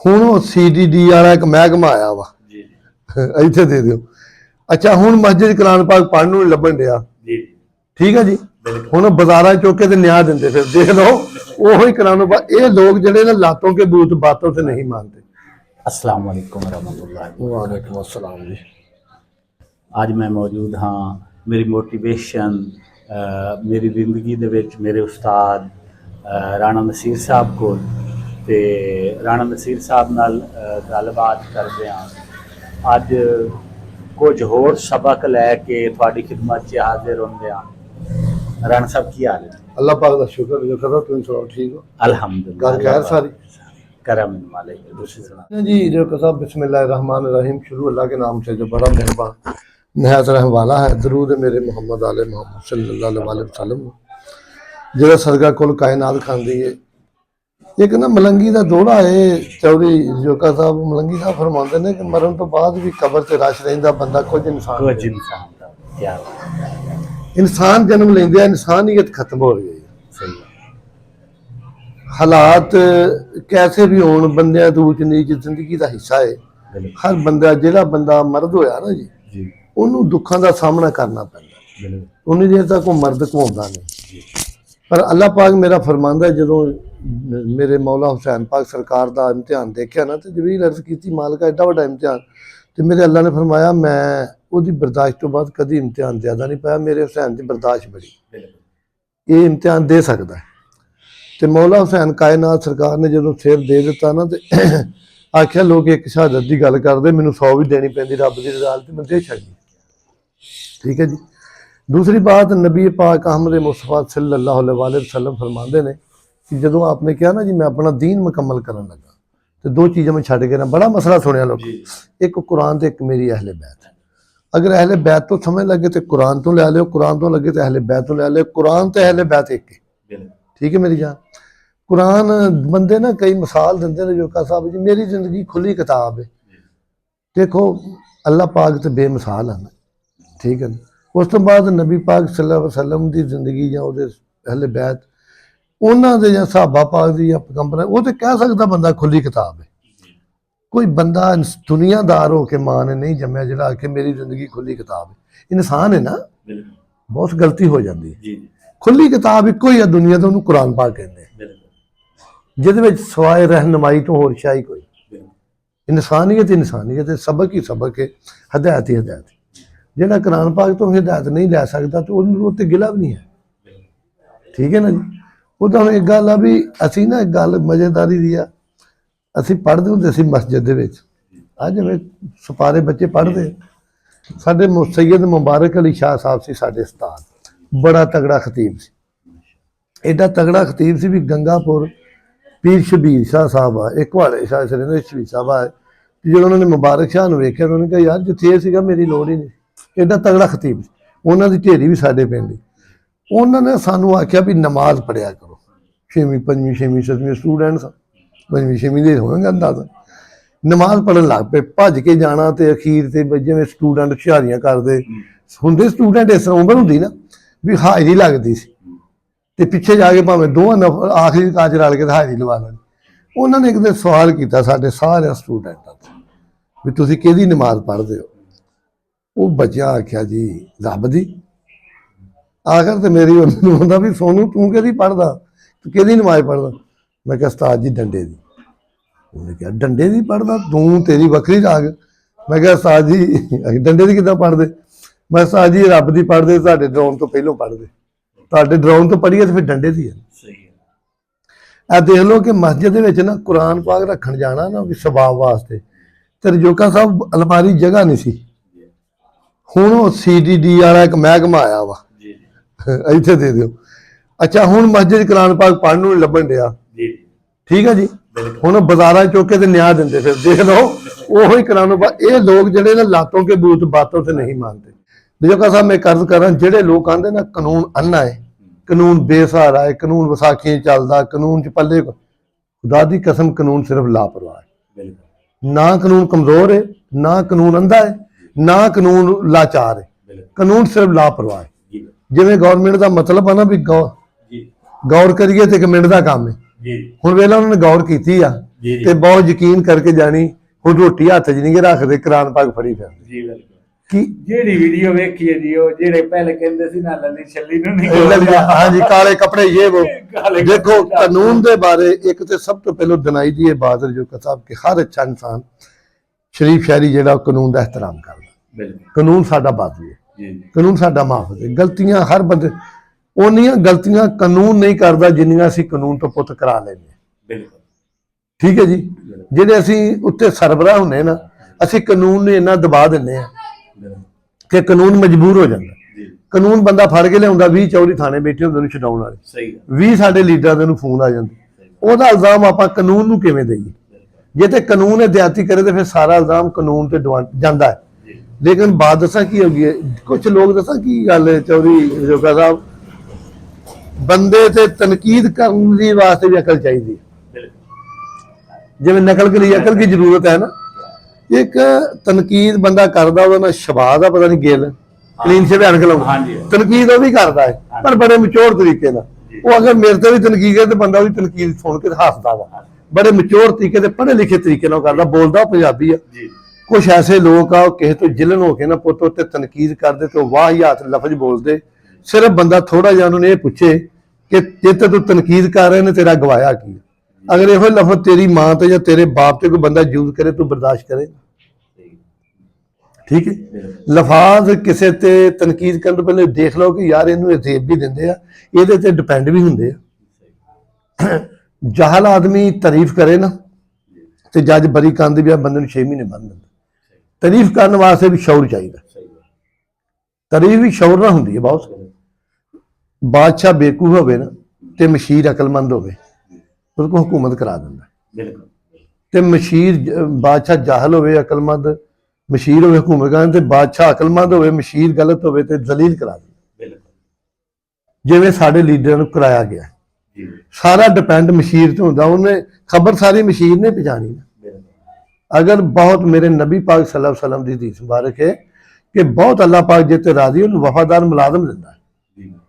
ਹੁਣ ਉਹ CDD ਵਾਲਾ ਇੱਕ ਮਹਿਕਮਾ ਆਇਆ ਵਾ ਜੀ ਇੱਥੇ ਦੇ ਦਿਓ। ਅੱਛਾ ਹੁਣ ਮਸਜਿਦ ਕੁਰਾਨ ਪਾਕ ਪੜ੍ਹਨ ਨੂੰ ਨਹੀਂ ਲੱਭਣ ਡਿਆ। ਜੀ ਠੀਕ ਹੈ ਜੀ। ਹੁਣ ਬਾਜ਼ਾਰਾਂ ਚੋਂ ਕੇ ਤੇ ਨਿਆਂ ਦਿੰਦੇ ਫਿਰ ਦੇਖ ਲਓ ਉਹੋ ਹੀ ਕੁਰਾਨ ਪਾਕ। ਇਹ ਲੋਕ ਜਿਹੜੇ ਨਾ ਲਾਤੋਂ के बूत बातों से नहीं मानते। अस्सलाम वालेकुम रहमतुल्लाह। वालेकुम अस्सलाम जी। आज मैं मौजूद हाँ मेरी मोटिवेशन मेरी जिंदगी दे विच मेरे उस्ताद राणा नसीर साहब को ते राणा नसीर साहब नाल गलबात करदे हां। अज कुछ होर सबक लैके तुहाडी खिदमत च हाजिर होंदे हां। राणा साहब की हाल है? अल्लाह पाक का शुक्र जो करो तुम सुनाओ ठीक हो? अल्हम्दुलिल्लाह घर खैर सारी करम मालिक दूसरी सुना जी। जो कसा बिस्मिल्लाहिर्रहमानिर्रहीम शुरू अल्लाह के नाम से जो बड़ा मेहरबान नहायत रहम वाला है। दरूद मेरे मोहम्मद आले मोहम्मद सल्लल्लाहु अलैहि वसल्लम जो सरगा कुल कायनात खांदी है। एक ना मलंगी का दोड़ा है चौधरी जोका साहब मलंगी साहब फरमाते हैं कि मरण तो बाद भी कबर से रश रहिंदा बंदा कुछ इंसान जन्म लेंदे इंसानियत खत्म हो रही है। सही हालात कैसे भी होण बंदियां तो ऊच नीच जिंदगी का हिस्सा है। हर बंदा जिहड़ा बंदा मर्द होया ना जी उन्होंने दुखों का सामना करना पैंदा। उन्नी देर तक वो मर्द घूमता नहीं। पर अल्लाह पाक मेरा फरमांदा है जो मेरे मौला हुसैन पाक सरकार का इम्तिहान देखा ना तो जबरील अर्ज की मालिका एडा वड्डा इम्तिहान तो मेरे अल्लाह ने फरमाया मैं उसकी बर्दाश्त तो बाद कभी इम्तिहान ज़्यादा नहीं पाया। मेरे हुसैन की बर्दाश्त बड़ी ये इम्तिहान दे सकता है। तो मौला हुसैन कायनात सरकार ने जो सिर दे दिता ना तो आख्या लोग एक शहादत की गल करते मैनू 100 भी देनी पैंदी रब की रजालत मैं दे छड़ी। ठीक है जी। दूसरी बात नबी पाक अहमद मुस्तफा सल्लल्लाहु अलैहि वसल्लम फरमाते हैं कि जो आपने कहा ना जी मैं अपना दीन मुकम्मल करन लगा तो दो चीज़ें मैं छड्ड के ना बड़ा मसला सुनिया लोग एक कुरान तो एक मेरी अहले बैत। अगर अहले बैत तो समझ लगे तो कुरान तो लै लो, कुरान तो लगे तो अहले बैत तो लै लो। कुरान तो अहले बैत एक ठीक है मेरी जान। कुरान बंदे ना कई मिसाल देंगे ने जोका साहब जी मेरी जिंदगी खुली किताब है। देखो अल्लाह पाक तो बेमिसाल है ना। ठीक है ना। उस तो बाद नबी पाक सल्लल्लाहु अलैहि वसल्लम की जिंदगी या अहले बैत उन्होंने या सहाबा पाक की या पैगंबर वो तो कह सकता बंदा खुली किताब है। कोई बंदा दुनियादार होके मां ने नहीं जमया जिहड़ा आके मेरी जिंदगी खुली किताब है। इंसान है ना बहुत गलती हो जाती है। खुली किताब एको ही है दुनिया तो उन्होंने कुरान पाक कहते हैं जिहदे सवाए रहनुमाई तो होर शाही कोई इंसानियत इंसानियत है सबक ही सबक है हदायत ही हदायत है। जिहड़ा कुरान पाक तो हिदायत नहीं लै सकता तो उन्होंने गिला भी नहीं है। ठीक है ना जी। वो तो एक गल आ भी असी ना एक गल मजेदारी दी आ असी पढ़ते होंदे सी मस्जिद दे विच आ जिवें सपारे बच्चे पढ़ते साडे सैयद मुबारक अली शाह साहब सी साडे उस्ताद बड़ा तगड़ा खतीब सी। एडा तगड़ा खतीब सी भी गंगापुर पीर शबीर शाह साहब आ एक वाले शाह शरीर शबीर साहब आए जो उन्होंने मुबारक शाह वेख्या उन्होंने कहा यार जिथे सीगा मेरी लोड़ ही नहीं। एडा तगड़ा खतीब उन्होंने ढेरी भी साडे पिंड उन्होंने सानू आख्या भी नमाज पढ़िया करो। 6वीं 5वीं 6वीं 7वीं स्टूडेंट्स 5वीं 6वीं दे होंगे अंदाजा नमाज पढ़न लग पे भज के जाना तो अखीर से जिवें स्टूडेंट हुशियारियां करते होंगे स्टूडेंट इस तरह उम्र होंगी ना भी हाजरी लगती सी ते पिछे जाके भावें दो नफर आखिरी काज रल के हाजरी लवा लेनी। उन्होंने एक दिन सवाल किया साढ़े सारे स्टूडेंटां भी तुसीं किहदी नमाज पढ़ते हो। वो बच्चियां आख्या जी रब दी। आखिर तो मेरी होंदा भी सोनू तू कि पढ़दा तू कि नमाज पढ़दा। मैं क्या उस्ताद जी डंडे दी। उन्हें कहा डंडे दी पढ़दा तू तेरी वक्री जाग। मैं क्या उस्ताद जी डंडे दी किदां पढ़दे। मैं उस्ताद जी रब दी पढ़दे तुहाडे डराउण तो पहलों पढ़दे तुहाडे डराउण तो पढ़िए तो फिर डंडे दी है। देख लो कि मस्जिद दे विच ना कुरान पाक रखण जाना ना भी सवाब वास्ते ते रजोका साहब अलमारी जगह नहीं सी। हुण वो CDD वाला एक महकमा आया वा इत्थे दे दिओ। अच्छा हुण मस्जिद कुरान पाक पढ़न नूं नहीं लभण डिया। ठीक है जी। हुण बाजारां चों के ते न्याय दिंदे फिर देख लो ओहो ही कुरान पाक। ये लोग जिहड़े ना लातों के बूत बातों से नहीं मानते। रजोका साहब मैं कर्ज करां जिहड़े लोग आंदे ना कानून अन्ना है कानून बेसहारा है कानून विसाखी चलदा कानून च पल्ले खुदा दी कसम कानून सिर्फ लापरवाह है। ना कानून कमजोर है ना कानून अंधा है ना कानून लाचार है कानून सिर्फ लापरवाह है। जिवें गौरमेंट का मतलब है ना भी गौर करिए तो एक मिनट का काम है ਜੀ ਹੁਣ ਵੇਲਾ ਉਹਨਾਂ ਨੇ ਗੌਰ ਕੀਤੀ ਆ ਜੀ ਤੇ ਬਹੁਤ ਯਕੀਨ ਕਰਕੇ ਜਾਣੀ। ਹੁਣ ਰੋਟੀ ਹੱਥ 'ਚ ਨਹੀਂ ਗੇ ਰੱਖਦੇ, ਕੁਰਾਨ ਪਾਕ ਫੜੀ ਫਿਰਦੇ। ਜੀ ਬਿਲਕੁਲ। ਕੀ ਜਿਹੜੀ ਵੀਡੀਓ ਵੇਖੀ ਹੈ ਜੀ, ਉਹ ਜਿਹੜੇ ਪਹਿਲੇ ਕਹਿੰਦੇ ਸੀ ਨਾ ਲੱਲੀ ਛੱਲੀ ਨੂੰ ਨਹੀਂ ਹਾਂਜੀ, ਕਾਲੇ ਕੱਪੜੇ ਇਹ वो ਕਾਲੇ देखो ਕੱਪੜੇ। कानून ਦੇ ਬਾਰੇ ਇੱਕ ਤੇ ਸਭ ਤੋਂ ਪਹਿਲਾਂ ਦਿਨਾਈ ਦੀ ਇਹ ਬਾਤ ਜੋ ਸਾਹਿਬ ਕਿ ਹਰ ਅੱਛਾ ਇਨਸਾਨ ਸ਼ਰੀਫ ਸ਼ਹਿਰੀ ਜਿਹੜਾ ਕਾਨੂੰਨ ਦਾ ਇਹਤਰਾਮ ਕਰਦਾ। ਬਿਲਕੁਲ ਕਾਨੂੰਨ ਸਾਡਾ ਬਾਜ਼ੂ ਹੈ, ਜੀ ਕਾਨੂੰਨ ਸਾਡਾ ਮਾਹਫਜ਼ ਹੈ। ਗਲਤੀਆਂ ਹਰ ਬੰਦੇ ਉਹਨੀਆਂ ਗਲਤੀਆਂ ਕਾਨੂੰਨ ਨਹੀਂ ਕਰਦਾ ਜਿੰਨੀਆਂ ਅਸੀਂ ਕਾਨੂੰਨ ਤੋਂ ਪੁੱਤ ਕਰਾ ਲੈਂਦੇ। ਬਿਲਕੁਲ ਠੀਕ ਹੈ ਜੀ। ਜਿਹੜੇ ਅਸੀਂ ਉੱਤੇ ਸਰਬਰਾਹ ਹੁੰਦੇ ਨਾ, ਅਸੀਂ ਕਾਨੂੰਨ ਨੂੰ ਇੰਨਾ ਦਬਾ ਦਿੰਦੇ ਆ ਕਿ ਕਾਨੂੰਨ ਮਜਬੂਰ ਹੋ ਜਾਂਦਾ। ਕਾਨੂੰਨ ਬੰਦਾ ਫੜ ਕੇ ਲਿਆਉਂਦਾ, 20 24 ਥਾਣੇ ਬੈਠੇ ਹੁੰਦੇ ਨੂੰ ਛਡਾਉਣ ਵਾਲੇ, ਸਹੀ 20 ਸਾਡੇ ਲੀਡਰਾਂ ਦੇ ਨੂੰ ਫੋਨ ਆ ਜਾਂਦੇ। ਉਹਦਾ ਇਲਜ਼ਾਮ ਆਪਾਂ ਕਾਨੂੰਨ ਨੂੰ ਕਿਵੇਂ ਦੇਈਏ? ਜੇ ਤੇ ਕਾਨੂੰਨ ਹਦਾਇਤੀ ਕਰੇ ਤੇ ਫਿਰ ਸਾਰਾ ਇਲਜ਼ਾਮ ਕਾਨੂੰਨ ਤੇ ਜਾਂਦਾ ਹੈ। ਲੇਕਿਨ ਬਾਤ ਦੱਸਾਂ ਕੀ ਹੋ ਗਈ ਹੈ, ਕੁਝ ਲੋਕ ਦੱਸਾਂ ਕੀ ਗੱਲ ਹੈ ਚੌਧਰੀ ਜੋਗਾ ਸਾਹਿਬ, ਬੰਦੇ ਤੇ ਤਨਕੀਦ ਕਰਨ ਦੀ ਵਾਸਤੇ ਵੀ ਅਕਲ ਚਾਹੀਦੀ ਹੈ। ਜਿਵੇਂ ਨਕਲ ਲਈ ਅਕਲ ਦੀ ਜ਼ਰੂਰਤ ਹੈ ਨਾ। ਇੱਕ ਤਨਕੀਦ ਬੰਦਾ ਕਰਦਾ, ਉਹਦਾ ਨਾ ਸ਼ਬਾਦ ਆ ਪਤਾ ਨਹੀਂ ਗਿੱਲ ਕਲੀਨ ਸੇ ਬਿਆਨ ਖਲਾਉਣਾ, ਤਨਕੀਦ ਉਹ ਵੀ ਕਰਦਾ ਹੈ ਪਰ ਬੜੇ ਮਚੋਰ ਤਰੀਕੇ ਨਾਲ। ਉਹ ਅਗਰ ਮੇਰੇ ਤੇ ਵੀ ਤਨਕੀਦ ਕਰੇ ਤੇ ਬੰਦਾ ਉਹਦੀ ਤਨਕੀਦ ਸੁਣ ਕੇ ਹੱਸਦਾ ਵਾ, ਬੜੇ ਮਚੋਰ ਤਰੀਕੇ ਤੇ ਪੜ੍ਹੇ ਲਿਖੇ ਤਰੀਕੇ ਨਾਲ ਕਰਦਾ, ਬੋਲਦਾ ਪੰਜਾਬੀ ਆ। ਕੁਛ ਐਸੇ ਲੋਕ ਆ, ਉਹ ਕਿਸੇ ਤੋਂ ਜਿਲਨ ਹੋ ਕੇ ਨਾ ਪੁੱਤ ਉੱਤੇ ਤਨਕੀਦ ਕਰਦੇ ਤੇ ਵਾਹਿਯਾਤ ਲਫ਼ਜ਼ ਬੋਲਦੇ। ਸਿਰਫ ਬੰਦਾ ਥੋੜਾ ਜਿਹਾ ਉਹਨੂੰ ਇਹ ਪੁੱਛੇ ਕਿ ਜੇ ਤੇ ਤੂੰ ਤਨਕੀਦ ਕਰ ਰਹੇ ਨੇ ਤੇਰਾ ਗਵਾਇਆ ਕੀ? ਅਗਰ ਇਹੋ ਲਫ਼ਜ਼ ਤੇਰੀ ਮਾਂ ਤੇ ਜਾਂ ਤੇਰੇ ਬਾਪ ਤੇ ਕੋਈ ਬੰਦਾ ਯੂਜ਼ ਕਰੇ, ਤੂੰ ਬਰਦਾਸ਼ਤ ਕਰੇ? ਠੀਕ ਹੈ। ਲਫ਼ਾਜ਼ ਕਿਸੇ ਤੇ ਤਨਕੀਦ ਕਰਨ ਤੋਂ ਪਹਿਲੇ ਦੇਖ ਲਓ ਕਿ ਯਾਰ ਇਹਨੂੰ ਅਜ਼ੇਬ ਵੀ ਦਿੰਦੇ ਆ, ਇਹਦੇ ਤੇ ਡਿਪੈਂਡ ਵੀ ਹੁੰਦੇ ਆ। ਜਾਹਲ ਆਦਮੀ ਤਾਰੀਫ ਕਰੇ ਨਾ ਤੇ ਜੱਜ ਬਰੀ ਕੰਦ ਵੀ ਆ, ਬੰਦੇ ਨੂੰ 6 ਮਹੀਨੇ ਬੰਦ ਦਿੰਦਾ। ਤਾਰੀਫ ਕਰਨ ਵਾਸਤੇ ਵੀ ਸ਼ੌਰ ਚਾਹੀਦਾ। ਤਾਰੀਫ ਵੀ ਸ਼ੌਰ ਨਾਲ ਹੁੰਦੀ ਹੈ ਬਹੁਤ। ਬਾਦਸ਼ਾਹ ਬੇਕੂਫ ਹੋਵੇ ਨਾ ਤੇ ਮਸ਼ੀਰ ਅਕਲਮੰਦ ਹੋਵੇ, ਉਹਦੇ ਕੋਲ ਹਕੂਮਤ ਕਰਾ ਦਿੰਦਾ। ਤੇ ਮਸ਼ੀਰ ਬਾਦਸ਼ਾਹ ਜਾਹਲ ਹੋਵੇ, ਅਕਲਮੰਦ ਮਸ਼ੀਰ ਹੋਵੇ ਹਕੂਮਤ ਕਰਨ, ਤੇ ਬਾਦਸ਼ਾਹ ਅਕਲਮੰਦ ਹੋਵੇ, ਮਸ਼ੀਰ ਗਲਤ ਹੋਵੇ ਤੇ ਜ਼ਲੀਲ ਕਰਾ ਦਿੰਦਾ। ਜਿਵੇਂ ਸਾਡੇ ਲੀਡਰਾਂ ਨੂੰ ਕਰਾਇਆ ਗਿਆ, ਸਾਰਾ ਡਿਪੈਂਡ ਮਸ਼ੀਰ ਤੇ ਹੁੰਦਾ। ਉਹਨੇ ਖਬਰ ਸਾਰੀ ਮਸ਼ੀਰ ਨੇ ਪਹੁੰਚਾਣੀ। ਅਗਰ ਬਹੁਤ ਮੇਰੇ ਨਬੀ ਪਾਕ ਸੱਲੱਲਾਹੁ अलैहि वसल्लम ਦੀ ਹਦੀਸ ਮੁਬਾਰਕ ਹੈ ਕਿ ਬਹੁਤ ਅੱਲਾਹ ਪਾਕ ਜੇ ਤੇ ਰਾਜ਼ੀ ਉਹਨੂੰ ਵਫਾਦਾਰ ਮੁਲਾਜ਼ਮ ਦਿੰਦਾ।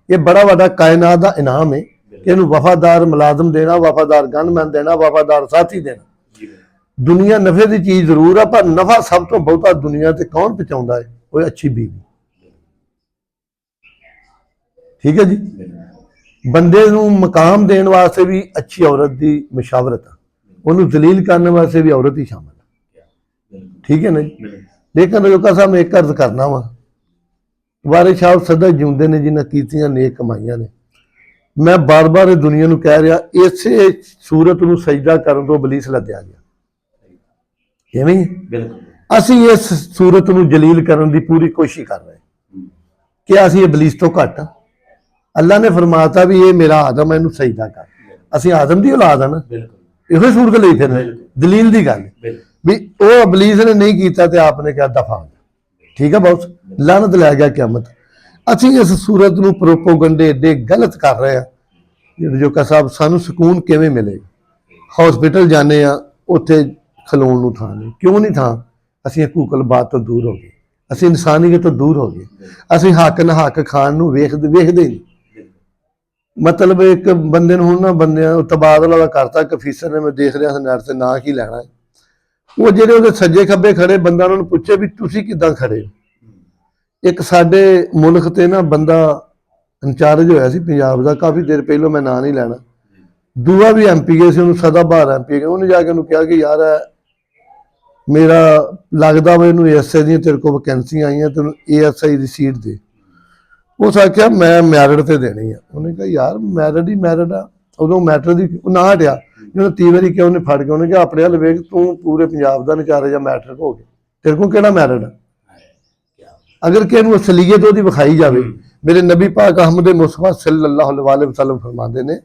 ਇਹ ਬੜਾ ਵੱਡਾ ਕਾਇਨਾਤ ਦਾ ਇਨਾਮ ਹੈ ਕਿ ਇਹਨੂੰ ਵਫਾਦਾਰ ਮੁਲਾਜ਼ਮ ਦੇਣਾ, ਵਫਾਦਾਰ ਗਨਮੈਨ ਦੇਣਾ, ਵਫਾਦਾਰ ਸਾਥੀ ਦੇਣਾ। ਦੁਨੀਆ ਨਫੇ ਦੀ ਚੀਜ਼ ਜ਼ਰੂਰ ਆ, ਪਰ ਨਫਾ ਸਭ ਤੋਂ ਬਹੁਤਾ ਦੁਨੀਆ ਤੇ ਕੌਣ ਪਹੁੰਚਾਉਂਦਾ ਹੈ? ਉਹ ਅੱਛੀ ਬੀਵੀ। ਠੀਕ ਹੈ ਜੀ। ਬੰਦੇ ਨੂੰ ਮਕਾਮ ਦੇਣ ਵਾਸਤੇ ਵੀ ਅੱਛੀ ਔਰਤ ਦੀ ਮਸ਼ਾਵਰਤ ਆ, ਉਹਨੂੰ ਦਲੀਲ ਕਰਨ ਵਾਸਤੇ ਵੀ ਔਰਤ ਹੀ ਸ਼ਾਮਲ ਹੈ। ਠੀਕ ਹੈ ਨਾ ਜੀ। ਲੇਕਿਨ ਲੋਕਾਂ ਸਾਹਮਣੇ ਇੱਕ ਅਰਜ਼ ਕਰਨਾ ਵਾ, ਵਾਰਿਸ ਸਾਹਿਬ ਸਦਾ ਜਿਉਂਦੇ ਨੇ ਜਿਨ੍ਹਾਂ ਕੀਤੀਆਂ ਨੇਕ ਕਮਾਈਆਂ ਨੇ। ਮੈਂ ਬਾਰ-ਬਾਰ ਇਹ ਦੁਨੀਆ ਨੂੰ ਕਹਿ ਰਿਹਾ, ਇਸੇ ਸੂਰਤ ਨੂੰ ਸਜਦਾ ਕਰਨ ਤੋਂ ਇਬਲੀਸ ਲੱਦਿਆ ਗਿਆ। ਕਿਵੇਂ? ਅਸੀਂ ਇਸ ਸੂਰਤ ਨੂੰ ਜਲੀਲ ਕਰਨ ਦੀ ਪੂਰੀ ਕੋਸ਼ਿਸ਼ ਕਰ ਰਹੇ ਕਿ ਅਸੀਂ ਇਬਲੀਸ ਤੋਂ ਘੱਟ। ਅੱਲਾ ਨੇ ਫਰਮਾਤਾ ਵੀ ਇਹ ਮੇਰਾ ਆਦਮ ਹੈ, ਇਹਨੂੰ ਸਜਦਾ ਕਰ। ਅਸੀਂ ਆਦਮ ਦੀ ਔਲਾਦ ਆ ਨਾ, ਇਹੋ ਸੂਰਤ ਲਈ ਫਿਰ ਦਲੀਲ ਦੀ ਗੱਲ ਵੀ ਉਹ ਇਬਲੀਸ ਨੇ ਨਹੀਂ ਕੀਤਾ ਤੇ ਆਪਨੇ ਕਿਹਾ ਦਫਾ। ਠੀਕ ਹੈ ਬੌਸ, ਲਾਨਤ ਲੈ ਗਿਆ ਕਿਆਮਤ। ਅਸੀਂ ਇਸ ਸੂਰਤ ਨੂੰ ਪ੍ਰੋਪੋਗੰਡੇ ਏਡੇ ਗਲਤ ਕਰ ਰਹੇ ਆ। ਜੋ ਕਾ ਸਾਹਿਬ ਸਾਨੂੰ ਸਕੂਨ ਕਿਵੇਂ ਮਿਲੇਗਾ? ਹਸਪੀਟਲ ਜਾਂਦੇ ਆ, ਉੱਥੇ ਖਲੋਣ ਨੂੰ ਥਾਂ ਨਹੀਂ। ਕਿਉਂ ਨਹੀਂ ਥਾਂ? ਅਸੀਂ ਹਕੂਕਲ ਬਾਤ ਤੋਂ ਦੂਰ ਹੋ ਗਏ, ਅਸੀਂ ਇਨਸਾਨੀਅਤ ਤੋਂ ਦੂਰ ਹੋ ਗਏ, ਅਸੀਂ ਹੱਕ ਨਾ ਹੱਕ ਖਾਣ ਨੂੰ ਵੇਖਦੇ ਨਹੀਂ। ਮਤਲਬ ਇੱਕ ਬੰਦੇ ਨੂੰ ਹੁਣ ਨਾ ਬੰਦਿਆਂ ਤਬਾਦਲਾ ਦਾ ਕਰਤਾ ਕਿ ਫੀਸਰ ਨੇ, ਮੈਂ ਦੇਖ ਰਿਹਾ ਸੀ ਨੈਟ ਤੇ, ਨਾ ਕੀ ਲੈਣਾ ਹੈ। ਉਹ ਜਿਹੜੇ ਉਹਦੇ ਸੱਜੇ ਖੱਬੇ ਖੜੇ ਬੰਦਾ ਉਹਨਾਂ ਨੂੰ ਪੁੱਛੇ ਵੀ ਤੁਸੀਂ ਕਿੱਦਾਂ ਖੜੇ ਹੋ? ਇੱਕ ਸਾਡੇ ਮੁਲਕ ਤੇ ਨਾ ਬੰਦਾ ਇੰਚਾਰਜ ਹੋਇਆ ਸੀ ਪੰਜਾਬ ਦਾ, ਕਾਫੀ ਦੇਰ ਪਹਿਲੋਂ, ਮੈਂ ਨਾਂ ਨਹੀਂ ਲੈਣਾ। ਦੂਆ ਵੀ ਐਮਪੀ ਗਏ ਸੀ, ਉਹਨੂੰ ਸਦਾ ਬਹਾਰ ਐਮਪੀ ਗਏ। ਉਹਨੇ ਜਾ ਕੇ ਉਹਨੂੰ ਕਿਹਾ ਕਿ ਯਾਰ ਮੇਰਾ ਲੱਗਦਾ ਵਾ ਇਹਨੂੰ ASI ਦੀਆਂ ਤੇਰੇ ਕੋਲ ਵੈਕੈਂਸੀਆਂ ਆਈਆਂ, ਤੈਨੂੰ ASI ਦੀ ਸੀਟ ਦੇ। ਉਸ ਆਖਿਆ ਮੈਂ ਮੈਰਿਟ ਤੇ ਦੇਣੀ ਆ। ਉਹਨੇ ਕਿਹਾ ਯਾਰ ਮੈਰਿਟ ਹੀ ਮੈਰਿਟ ਆ। ਉਦੋਂ ਮੈਟਰ ਦੀ ਨਾ ਹਟਿਆ, ਜਿਹਨੂੰ 30 ਵਾਰੀ ਕਿਹਾ ਉਹਨੇ ਫੜ ਕੇ। ਉਹਨੇ ਕਿਹਾ ਆਪਣੇ ਹੱਲ ਵੇਖ, ਤੂੰ ਪੂਰੇ ਪੰਜਾਬ ਦਾ ਨਚਾਰੇ ਜਾਂ ਮੈਟਰ ਹੋ ਗਏ, ਤੇਰੇ ਕੋਲ ਕਿਹੜਾ ਮੈਰਿਟ ਆ? ਅਗਰ ਕਿ ਇਹਨੂੰ ਅਸਲੀਅਤ ਉਹਦੀ ਵਿਖਾਈ ਜਾਵੇ। ਮੇਰੇ ਨਬੀ ਪਾਕ ਅਹਿਮਦ ਮੁਸਤਫਾ ਸੱਲੱਲਾਹੁ अलैहि वसल्लम ਫਰਮਾਉਂਦੇ ਨੇ,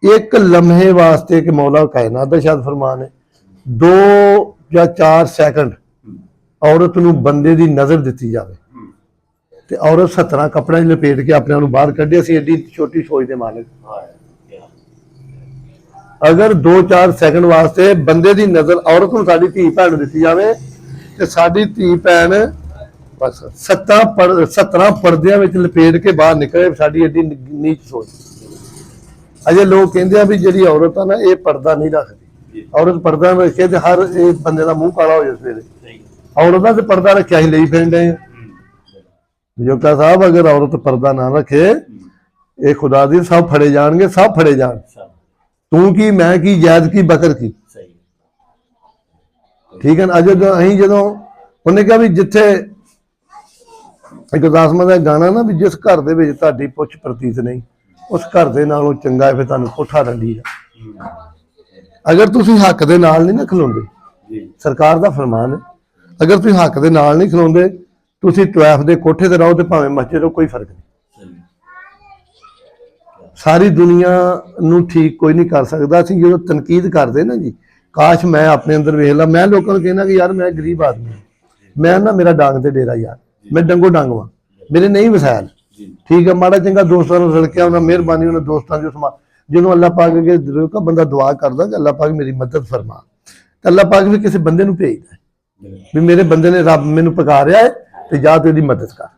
ਇੱਕ ਲਮਹੇ ਵਾਸਤੇ ਕਿ ਮੌਲਾ ਕਾਇਨਾਤ ਦਾ ਸ਼ਾਇਦ ਫਰਮਾਨ ਹੈ, 2 ਜਾਂ 4 ਸੈਕਿੰਡ ਔਰਤ ਨੂੰ ਬੰਦੇ ਦੀ ਨਜ਼ਰ ਦਿੱਤੀ ਜਾਵੇ ਤੇ ਔਰਤ 17 ਕੱਪੜਿਆਂ 'ਚ ਲਪੇਟ ਕੇ ਆਪਣੇ ਨੂੰ ਬਾਹਰ ਕੱਢੇ। ਅਸੀਂ ਐਡੀ ਛੋਟੀ ਸੋਚ ਦੇ ਮਾਲਕ। ਅਗਰ 2-4 ਸੈਕਿੰਡ ਵਾਸਤੇ ਬੰਦੇ ਦੀ ਨਜ਼ਰ ਔਰਤ ਨੂੰ, ਸਾਡੀ ਧੀ ਭੈਣ ਨੂੰ ਦਿੱਤੀ ਜਾਵੇ ਤੇ ਸਾਡੀ ਧੀ ਭੈਣ ਬਸ 17 ਪਰਦਿਆਂ ਵਿੱਚ ਲਪੇਟ ਕੇ ਬਾਹਰ ਨਿਕਲੇ, ਸਾਡੀ ਐਡੀ ਨੀਚ ਸੋਚ। ਅਜੇ ਲੋਕ ਕਹਿੰਦੇ ਆ ਵੀ ਜਿਹੜੀ ਔਰਤ ਆ ਨਾ ਇਹ ਪਰਦਾ ਨਹੀਂ ਰੱਖਦੀ, ਔਰਤ ਪਰਦਾ ਰੱਖੇ ਤੇ ਹਰ ਇਹ ਬੰਦੇ ਦਾ ਮੂੰਹ ਕਾਲਾ ਹੋ ਜਾਏ ਸਵੇਰੇ। ਔਰਤ ਦਾ ਤੇ ਪਰਦਾ ਰੱਖਿਆ ਹੀ ਲਈ ਫਿਰਦੇ ਆ। ਜੋਗਾ ਸਾਹਿਬ ਅਗਰ ਔਰਤ ਪਰਦਾ ਨਾ ਰੱਖੇ ਇਹ ਖੁਦਾ ਦੀ ਸਭ ਫੜੇ ਜਾਣਗੇ, ਸਭ ਫੜੇ ਜਾਣ। ਤੂੰ ਕੀ ਮੈਂ ਕੀ ਜੈਦ ਕੀ ਬਕਰ ਕੀ, ਠੀਕ ਹੈ ਨਾ। ਜਦੋਂ ਉਹਨੇ ਕਿਹਾ ਵੀ ਜਿੱਥੇ ਇੱਕ ਦਾਸਮਾ ਦਾ ਗਾਣਾ ਨਾ ਵੀ ਜਿਸ ਘਰ ਦੇ ਵਿੱਚ ਤੁਹਾਡੀ ਪੁੱਛ ਪ੍ਰਤੀਤ ਨਹੀਂ ਉਸ ਘਰ ਦੇ ਨਾਲੋਂ ਚੰਗਾ ਹੈ ਫਿਰ ਤੁਹਾਨੂੰ ਕੋਠਾ ਰੰਡੀ ਹੈ। ਅਗਰ ਤੁਸੀਂ ਹੱਕ ਦੇ ਨਾਲ ਨਹੀਂ ਨਾ ਖਲੋਂਦੇ, ਸਰਕਾਰ ਦਾ ਫਰਮਾਨ ਹੈ, ਅਗਰ ਤੁਸੀਂ ਹੱਕ ਦੇ ਨਾਲ ਨਹੀਂ ਖਲੋਂਦੇ ਤੁਸੀਂ ਤਵੈਫ ਦੇ ਕੋਠੇ ਤੇ ਰਹੋ ਤੇ ਭਾਵੇਂ ਮਸਜਿਦ ਹੋ, ਕੋਈ ਫਰਕ ਨਹੀਂ। ਸਾਰੀ ਦੁਨੀਆ ਨੂੰ ਠੀਕ ਕੋਈ ਨਹੀਂ ਕਰ ਸਕਦਾ। ਅਸੀਂ ਜਦੋਂ ਤਨਕੀਦ ਕਰਦੇ ਨਾ ਜੀ, ਕਾਸ਼ ਮੈਂ ਆਪਣੇ ਅੰਦਰ ਵੇਖ ਲਾ, ਮੈਂ ਲੋਕਾਂ ਨੂੰ ਕਹਿਣਾ ਕਿ ਯਾਰ ਮੈਂ ਗਰੀਬ ਆਦਮੀ, ਮੈਂ ਨਾ ਮੇਰਾ ਡਾਂਗ ਤੇ ਡੇਰਾ ਯਾਰ, ਮੈਂ ਡੰਗੋ ਡੰਗ ਵਾਂ, ਮੇਰੇ ਨਹੀਂ ਵਸੈਲ, ਠੀਕ ਹੈ। ਮਾੜਾ ਚੰਗਾ ਦੋਸਤਾਂ ਨੂੰ ਰਲਕਿਆ ਉਹਨਾਂ ਮਿਹਰਬਾਨੀ ਉਹਨਾਂ ਦੋਸਤਾਂ ਦੀ ਸਮਾ ਜਦੋਂ ਅੱਲਾਹ ਪਾਕ ਅੱਗੇ ਬੰਦਾ ਦੁਆ ਕਰਦਾ ਕਿ ਅੱਲਾਹ ਪਾਕ ਮੇਰੀ ਮਦਦ ਫਰਮਾ, ਤਾਂ ਅੱਲਾਹ ਪਾਕ ਵੀ ਕਿਸੇ ਬੰਦੇ ਨੂੰ ਭੇਜਦਾ ਵੀ ਮੇਰੇ ਬੰਦੇ ਨੇ ਰੱਬ ਮੈਨੂੰ ਪੁਕਾਰਿਆ ਹੈ ਤੇ ਜਾ ਤੂੰ ਇਹਦੀ ਮਦਦ ਕਰ,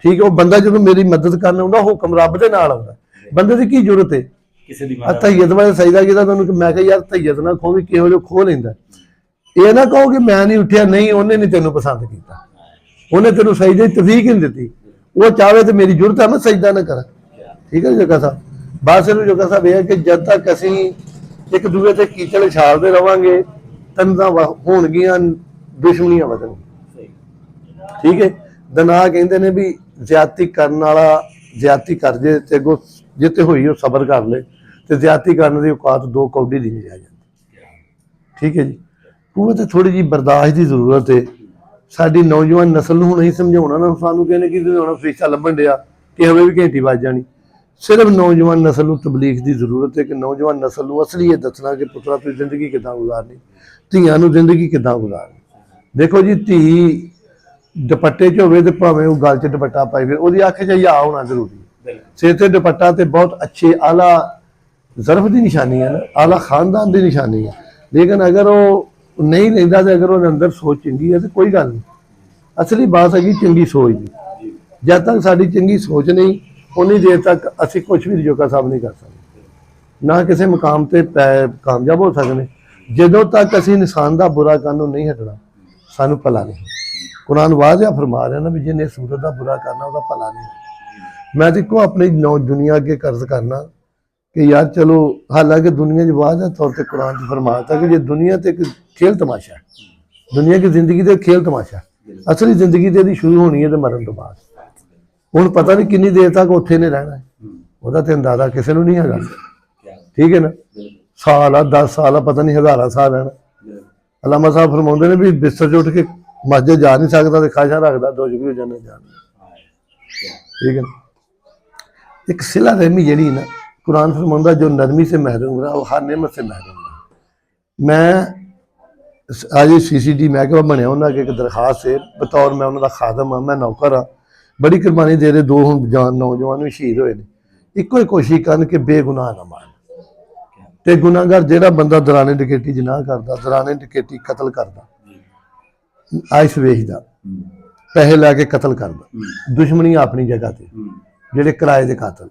ਠੀਕ ਹੈ। ਉਹ ਬੰਦਾ ਜਦੋਂ ਮੇਰੀ ਮਦਦ ਕਰਨ ਆਉਂਦਾ ਹੁਕਮ ਰੱਬ ਦੇ ਨਾਲ ਆਉਂਦਾ, ਬੰਦੇ ਦੀ ਕੀ ਜ਼ਰੂਰਤ ਹੈ ਕਿਸੇ ਦੀ। ਤਈਅਤ ਵਾਲੇ ਸਜਦਾ ਕੀਤਾ ਤੁਹਾਨੂੰ, ਮੈਂ ਕਿਹਾ ਯਾਰ ਤਈਅਤ ਨਾ ਖੋ ਵੀ ਕਿਹੋ ਜਿਹਾ ਖੋ ਲੈਂਦਾ। ਇਹ ਨਾ ਕਹੋ ਕਿ ਮੈਂ ਨਹੀਂ ਉੱਠਿਆ, ਨਹੀਂ ਉਹਨੇ ਨਹੀਂ ਤੈਨੂੰ ਪਸੰਦ ਕੀਤਾ, ਉਹਨੇ ਤੈਨੂੰ ਸਜਦੇ ਦੀ ਤੌਫੀਕ ਨਹੀਂ ਦਿੱਤੀ। ਉਹ ਚਾਹਵੇ ਤੇ ਮੇਰੀ ਜ਼ਰੂਰਤ ਹੈ ਮੈਂ ਸਜਦਾ ਨਾ ਕਰਾਂ, ਠੀਕ ਹੈ ਜੋਗਾ ਸਾਹਿਬ। ਬਸ ਇਹਨੂੰ ਜੋਗਾ ਸਾਹਿਬ ਇਹ ਹੈ ਕਿ ਜਦ ਤੱਕ ਅਸੀਂ ਇੱਕ ਦੂਜੇ ਤੇ ਕੀਚੜ ਛਾਲਦੇ ਰਵਾਂਗੇ ਤੰਦਾਂ ਹੋਣਗੀਆਂ, ਦੁਸ਼ਮਣੀਆਂ ਵਧਣਗੀਆਂ, ਠੀਕ ਹੈ। ਦਨਾ ਕਹਿੰਦੇ ਨੇ ਵੀ ਜ਼ਿਆਦਤੀ ਕਰਨ ਵਾਲਾ ਜ਼ਿਆਦਤੀ ਕਰ ਜੇ ਤੇ ਅੱਗੋਂ ਜਿੱਤੇ ਹੋਈ ਉਹ ਸਬਰ ਕਰ ਲੇ ਤੇ ਜ਼ਿਆਦਤੀ ਕਰਨ ਦੀ ਔਕਾਤ 2 ਕੌਡੀ ਦੀ ਨਹੀਂ ਰਹਿ ਜਾਂਦੀ, ਠੀਕ ਹੈ ਜੀ। ਉਹ ਤੇ ਥੋੜੀ ਜਿਹੀ ਬਰਦਾਸ਼ਤ ਦੀ ਜ਼ਰੂਰਤ ਹੈ। ਸਾਡੀ ਨੌਜਵਾਨ ਨਸਲ ਨੂੰ ਹੁਣ ਅਸੀਂ ਸਮਝਾਉਣਾ ਨਾ, ਸਾਨੂੰ ਕਹਿੰਦੇ ਕਿ ਹੁਣ ਫਰੀਸ਼ਾ ਲੱਭਣ ਡਿਆ ਕਿ ਹਵੇ ਵੀ ਘੰਟੀ ਵੱਜ ਜਾਣੀ। ਸਿਰਫ ਨੌਜਵਾਨ ਨਸਲ ਨੂੰ ਤਬਲੀਗ ਦੀ ਜ਼ਰੂਰਤ ਹੈ ਕਿ ਨੌਜਵਾਨ ਨਸਲ ਨੂੰ ਅਸਲੀ ਇਹ ਦੱਸਣਾ ਕਿ ਪੁੱਤਰਾ ਤੁਸੀਂ ਜ਼ਿੰਦਗੀ ਕਿੱਦਾਂ ਗੁਜ਼ਾਰਨੀ, ਧੀਆਂ ਨੂੰ ਜ਼ਿੰਦਗੀ ਕਿੱਦਾਂ ਗੁਜ਼ਾਰਨੀ। ਦੇਖੋ ਜੀ ਧੀ ਦੁਪੱਟੇ 'ਚ ਹੋਵੇ ਤੇ ਭਾਵੇਂ ਉਹ ਗਲ 'ਚ ਦੁਪੱਟਾ ਪਾਈ ਫਿਰ ਉਹਦੀ ਅੱਖ 'ਚ ਹਿਆ ਹੋਣਾ ਜ਼ਰੂਰੀ ਹੈ। ਸਿਰ ਤੇ ਦੁਪੱਟਾ ਤੇ ਬਹੁਤ ਅੱਛੇ ਆਲਾ ਜ਼ਰਫ ਦੀ ਨਿਸ਼ਾਨੀ ਹੈ ਨਾ, ਆਲਾ ਖਾਨਦਾਨ ਦੀ ਨਿਸ਼ਾਨੀ ਹੈ। ਲੇਕਿਨ ਅਗਰ ਉਹ ਨਹੀਂ ਲੈਂਦਾ ਤੇ ਅਗਰ ਉਹਦੇ ਅੰਦਰ ਸੋਚ ਚੰਗੀ ਹੈ ਤੇ ਕੋਈ ਗੱਲ ਨਹੀਂ। ਅਸਲੀ ਬਾਤ ਹੈਗੀ ਚੰਗੀ ਸੋਚ ਦੀ। ਜਦ ਤੱਕ ਸਾਡੀ ਚੰਗੀ ਸੋਚ ਨਹੀਂ ਉਨੀ ਦੇਰ ਤੱਕ ਅਸੀਂ ਕੁਝ ਵੀ ਜੋਗਾ ਸਾਹਿਬ ਨਹੀਂ ਕਰ ਸਕਦੇ, ਨਾ ਕਿਸੇ ਮੁਕਾਮ ਤੇ ਕਾਮਯਾਬ ਹੋ ਸਕਦੇ। ਜਦੋਂ ਤੱਕ ਅਸੀਂ ਇਨਸਾਨ ਦਾ ਬੁਰਾ ਕਰਨ ਨੂੰ ਨਹੀਂ ਹਟਣਾ ਸਾਨੂੰ ਭਲਾ ਨਹੀਂ। ਕੁਰਾਨ ਵਾਜ਼ਿਆ ਫਰਮਾ ਰਿਹਾ ਨਾ ਵੀ ਜਿਹਨੇ ਸੂਰਤ ਦਾ ਬੁਰਾ ਕਰਨਾ ਉਹਦਾ ਭਲਾ ਨਹੀਂ। ਮੈਂ ਦੇਖੋ ਆਪਣੀ ਦੁਨੀਆ ਅੱਗੇ ਕਰਜ਼ ਕਰਨਾ ਕਿ ਯਾਰ ਚਲੋ, ਹਾਲਾਂਕਿ ਦੁਨੀਆ 'ਚ ਵਾਜ਼ਿਆ ਤੌਰ ਤੇ ਕੁਰਾਨ 'ਚ ਫਰਮਾਤਾ ਕਿ ਜੇ ਦੁਨੀਆ ਤੇ ਇੱਕ खेल तमाशा है, दुनिया की जिंदगी तो खेल तमाशा, असली जिंदगी तो ਇਹਦੀ शुरू होनी है तो मरण तो बाद। ਹੁਣ पता नहीं कितनी देर तक ਉੱਥੇ ने रहना है, ਉਹਦਾ ਤੇ ਅੰਦਾਜ਼ਾ ਕਿਸੇ ਨੂੰ ਨਹੀਂ ਹੈਗਾ, ठीक है ना। साल 10 साल पता नहीं हज़ार साल रहना। अलामा साहब फरमाते ने भी बिस्तर 'ਚ ਉੱਠ के मस्जिद जा नहीं सकता तो खाशा रखता दो जुगी जाने जान, ठीक है। एक सिला रहमी ਜਿਹੜੀ ना कुरान फरमाता जो नरमी से महरूम रहा वो हर नेमत से महरूम रहा। मैं आज CCD महकमा बनया उन्होंने एक दरखास्त है बतौर मैं उन्होंने खादम हाँ, मैं नौकर हाँ, बड़ी कुर्बानी दे रहे। 2 हम जान नौजवान भी शहीद होए ने। एको ही कोशिश करन कि बेगुनाह ना मारन ते गुनाहगार जेड़ा बंदा दराने डकैती जनाह करदा, दराने डकैती कतल करदा, आइस वेचदा, पैसे लैके कतल करदा, दुश्मनी अपनी जगह ते, जेड़े किराए दे कातल,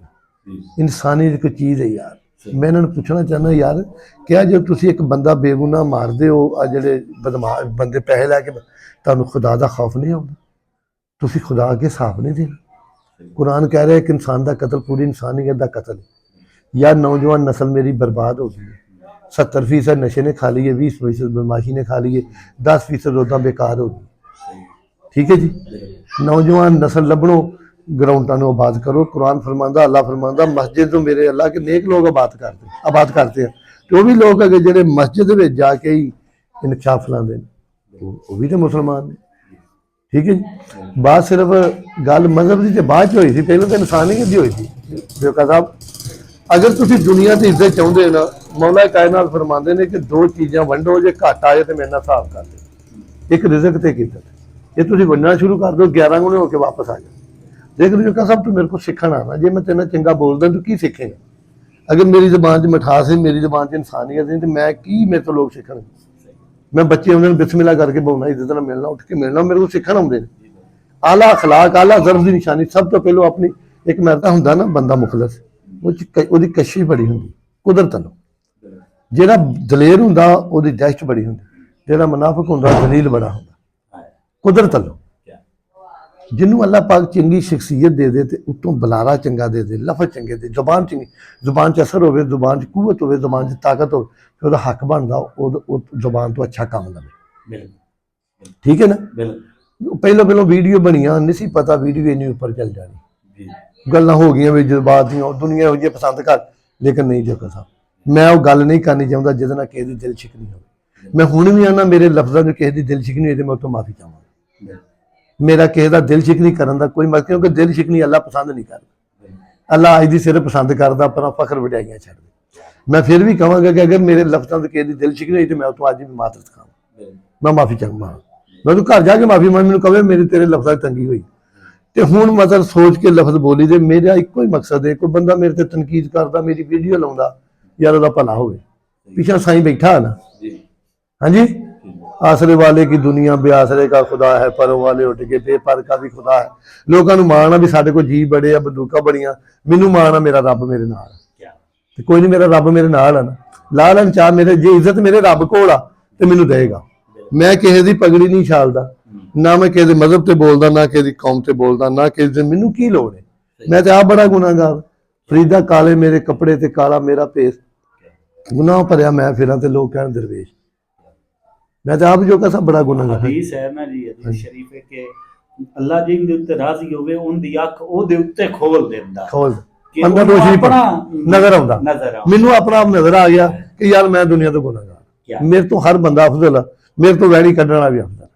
इंसानी कोई चीज़ है यार। मैं इन्होंने पूछना चाहना यार क्या जो तुसी एक बंदा बेगुनाह मारदे हो आ जेड़े बदमाश बंदे पैसे लैके तुहानू खुदा दा खौफ नहीं आउंदा, तुसी खुदा अगे साफ नहीं देना। कुरान कह रहा है कि इंसान का कतल पूरी इंसानियत का कतल है। यार नौजवान नस्ल मेरी बर्बाद हो गई है। 70% नशे ने खा लिए, 20% बदमाशी ने खा लिए, 10% रोदा बेकार हो गई, ठीक है जी। नौजवान नस्ल लभणो ग्राउंडा को आबाद करो। कुरान फरमांदा, अल्लाह फरमांदा मस्जिद तो मेरे अल्लाह के नेक लोग आबाद करते हैं। तो वो भी लोग अगर जो मस्जिद में जाके ही इंकशाफ लाते हैं वो भी तो मुसलमान ने, ठीक है जी। बात सिर्फ गल मजहब की तो बाद हुई थी, पहले तो इंसानियत की हुई थी। बेवका साहब अगर तुम दुनिया की इज्जत चाहते हो ना, मौला कायनात फरमाते हैं कि 2 चीज़ां वंडो, जो घट आए तो मेरे नाल हिसाब कर दो। एक रिज़क ते इज्जत, ये तुम वंडना शुरू कर दो 11 गुणे होकर वापस आ जाओ। देख बेवका साहब तू मेरे को सीखण आना, जे मैं तेरे चंगा बोलदा तू की सीखेगा? अगर मेरी जबान च मिठास है, मेरी जबान च इंसानियत है तो मैं की मेरे तो लोग सीखण। मैं बच्चे उन्होंने बिस्मिल्लाह करके बोलना, इज्जत नाल मिलना, उठ के मिलना, मेरे को सीखण आउंदे ने। आला अखलाक, आला ज़र्फ की निशानी सब तो पहलो अपनी एक महता हुंदा ना बंदा मुखलस, ਉਹਦੀ ਕਸ਼ੀ ਬੜੀ ਹੁੰਦੀ ਕੁਦਰਤ ਨੂੰ। ਜਿਹੜਾ ਦਲੇਰ ਹੁੰਦਾ ਉਹਦੀ ਦਹਿਸ਼ਤ ਬੜੀ ਹੁੰਦੀ, ਜਿਹੜਾ ਮੁਨਾਫਿਕ ਹੁੰਦਾ ਦਲੀਲ ਬੜਾ ਹੁੰਦਾ ਕੁਦਰਤ ਨੂੰ। ਜਿਹਨੂੰ ਅੱਲਾਹ ਪਾਕ ਚੰਗੀ ਸ਼ਖਸੀਅਤ ਦੇ ਦੇ ਤੇ ਉਤੋਂ ਬੁਲਾਰਾ ਚੰਗਾ ਦੇ ਦੇ, ਲਫ਼ਜ਼ ਚੰਗੇ ਦੇ, ਜ਼ੁਬਾਨ ਚੰਗੀ, ਜ਼ੁਬਾਨ 'ਚ ਅਸਰ ਹੋਵੇ, ਜ਼ੁਬਾਨ 'ਚ ਕੂਵਤ ਹੋਵੇ, ਜ਼ੁਬਾਨ 'ਚ ਤਾਕਤ ਹੋਵੇ, ਫਿਰ ਉਹਦਾ ਹੱਕ ਬਣਦਾ ਉਹ ਜ਼ੁਬਾਨ ਤੋਂ ਅੱਛਾ ਕੰਮ ਲਵੇ। ਠੀਕ ਹੈ ਨਾ। ਪਹਿਲੋਂ ਵੀਡੀਓ ਬਣੀਆਂ ਨਹੀਂ ਸੀ ਪਤਾ ਵੀਡੀਓ ਇੰਨੀ ਉੱਪਰ ਚੱਲ ਜਾਣੀ, ਗੱਲਾਂ ਹੋ ਗਈਆਂ ਵੀ ਜਜ਼ਬਾਤ ਦੀਆਂ, ਦੁਨੀਆ ਇਹੋ ਜਿਹੀ ਪਸੰਦ ਕਰ, ਲੇਕਿਨ ਨਹੀਂ ਜੋ ਕਸਾ ਮੈਂ ਉਹ ਗੱਲ ਨਹੀਂ ਕਰਨੀ ਚਾਹੁੰਦਾ ਜਿਹਦੇ ਨਾਲ ਕਿਸੇ ਦੀ ਦਿਲ ਸ਼ਿਕਨੀ ਹੋਵੇ। ਮੈਂ ਹੁਣ ਵੀ ਆਣਾ ਮੇਰੇ ਲਫ਼ਜ਼ਾਂ 'ਚ ਕਿਸੇ ਦੀ ਦਿਲ ਸ਼ਿਕਨੀ ਹੋਈ ਤੇ ਮੈਂ ਉਹ ਤੋਂ ਮਾਫੀ ਚਾਹਾਂਗਾ। ਮੇਰਾ ਕਿਸੇ ਦਾ ਦਿਲ ਸ਼ਿਕਨੀ ਕਰਨ ਦਾ ਕੋਈ ਮਤਲਬ, ਕਿਉਂਕਿ ਦਿਲ ਸ਼ਿਕਨੀ ਅੱਲਾ ਪਸੰਦ ਨਹੀਂ ਕਰਦਾ। ਅੱਲਾ ਅੱਜ ਦੀ ਸਿਰਫ ਪਸੰਦ ਕਰਦਾ ਆਪਣਾ ਫਖਰ ਵਡਿਆਈਆਂ ਛੱਡ ਦੇ। ਮੈਂ ਫਿਰ ਵੀ ਕਹਾਂਗਾ ਕਿ ਅਗਰ ਮੇਰੇ ਲਫ਼ਜ਼ਾਂ 'ਚ ਕਿਸੇ ਦੀ ਦਿਲ ਸ਼ਿਕਨੀ ਹੋਈ ਤੇ ਮੈਂ ਉਹ ਤੋਂ ਅੱਜ ਵੀ ਮਾਤਰਤ ਖਾਵਾਂ, ਮੈਂ ਮਾਫੀ ਚਾਹੂੰਗਾ। ਮੈਂ ਤੂੰ ਘਰ ਜਾ ਕੇ ਮਾਫੀ ਮੰਗ, ਮੈਨੂੰ ਕਵੇ ਮੇਰੇ ਤੇਰੇ ਲਫ਼ਜ਼ਾਂ 'ਚ ਤੰਗੀ ਹੋਈ ਤੇ ਹੁਣ ਮਤਲਬ ਸੋਚ ਕੇ ਲਫ਼ਜ਼ ਬੋਲੀ ਦੇ। ਮੇਰਾ ਇੱਕੋ ਹੀ ਮਕਸਦ ਹੈ, ਕੋਈ ਬੰਦਾ ਮੇਰੇ ਤੇ ਤਨਕੀਦ ਕਰਦਾ, ਮੇਰੀ ਵੀਡੀਓ ਲਾਉਂਦਾ, ਯਾਰ ਉਹਦਾ ਭਲਾ ਹੋਵੇ। ਪਿੱਛਾ ਸਾਈਂ ਬੈਠਾ ਨਾ, ਹਾਂਜੀ, आसरे वाले की दुनिया बेआसरे का खुदा है, परों वाले उठ के बेपर का भी खुदा है। लोगों को माण आ भी साडे कोल जी बड़े आ, बंदूकां बड़ियां, मैनू माण आ मेरा रब मेरे नाल ते कोई नहीं, मेरा रब मेरे नाल है ना। ला लैन चाह मेरे, जे इज्जत मेरे रब कोल आ ते मैनू देगा। मैं किसी दी पगड़ी नहीं छालदा, ना मैं किसी मजहब ते बोलदा, ना किसी कौम ते बोलदा, ना किसी मैनू की लोड़ है। मैं ते आप बड़ा गुनाहगार, फरीदा काले मेरे कपड़े ते काला मेरा भेस, गुनाह भरिया मैं फिरां ते लोग कहण दरवेश। मैं तो आप जो कैसा बड़ा गुनाहगार हदीस है ना जी, हदीस शरीफ है कि अल्लाह जिन दे उत्ते राजी होवे उनदी अख ओदे उत्ते खोल देंदा, खोल अंदर रोशनी पड़ा नजर आउंदा। मैनू अपना आप नजर आ गया कि यार मैं दुनिया तो गुनाहगार, मेरे तो हर बंदा अफजल है, मेरे तो वैणी कड्ढण वाला भी अफजल,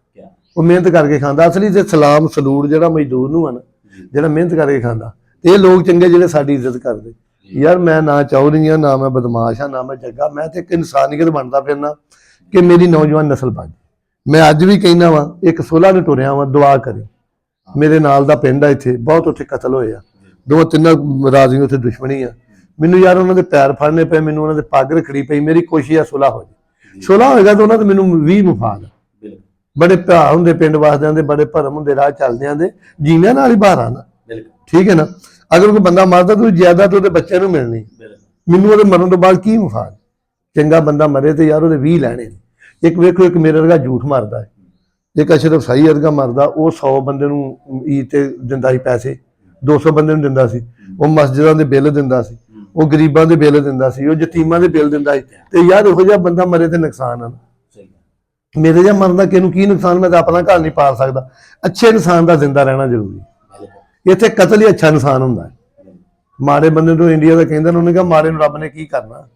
वो मेहनत करके खांदा। असली ते सलाम सलूट जिहड़ा मजदूर नूं है ना, जिहड़ा मेहनत करके खांदा, ते लोग चंगे जिहड़े साडी इज्जत करदे। यार मैं ना चौधरी हां, ना मैं बदमाश हां, ना मैं जग्गा, मैं ते इक इंसानियत बनदा फिरना कि मेरी नौजवान नस्ल बच। मैं अज भी कहना वा, एक सोलह ने टुरिया वा, दुआ करी। मेरे नाल दा पिंड है इत्थे, बहुत उत्थे कतल होए आ, 2-3 राजी उत्थे दुश्मनी आ। मैनू यार उन्हां दे पैर फड़ने पे, मैनू उन्हां दे पग रखड़ी पई। मेरी कोशिश है सुलह हो जाए, सुलह होएगा तो उन्हां ते मैनू 20 मुफाद। बड़े भरा हुंदे पिंड वासदियां दे, बड़े भरम हुंदे राह चलदियां दे, जीने नाल ही बहार आना। ठीक है ना। अगर कोई बंदा मरदा तो ज्यादा तो उहदे बच्चे नूं मिलनी, मैनू उहदे मरण तो बाद की मुफाद। चंगा बंदा मरे तो यार उहदे 20 लैणे। एक वेखो, एक मेरे वर्गा झूठ मारदा है, एक अशरफ साई वर्गा मरदा, वो 100 बंदे नूं ईद ते दिंदा सी पैसे, 200 बंदे नूं दिंदा सी, वो मस्जिदां दे बिल दिंदा सी, वो गरीबां दे बिल दिंदा सी, वो यतीमां दे बिल दिंदा सी। ते यार इहो जिहा बंदा मरे ते नुकसान है। मेरे जिहा मरन दा किहनूं की नुकसान, मैं तां अपना घर नहीं पाल सकदा। अच्छे इंसान दा जिंदा रहना जरूरी। इत्थे कतल ही अच्छा इंसान हुंदा है। माड़े बंदे तो इंडिया दा कहंदे ने, उन्होंने कहा माड़े नूं रब ने की करना।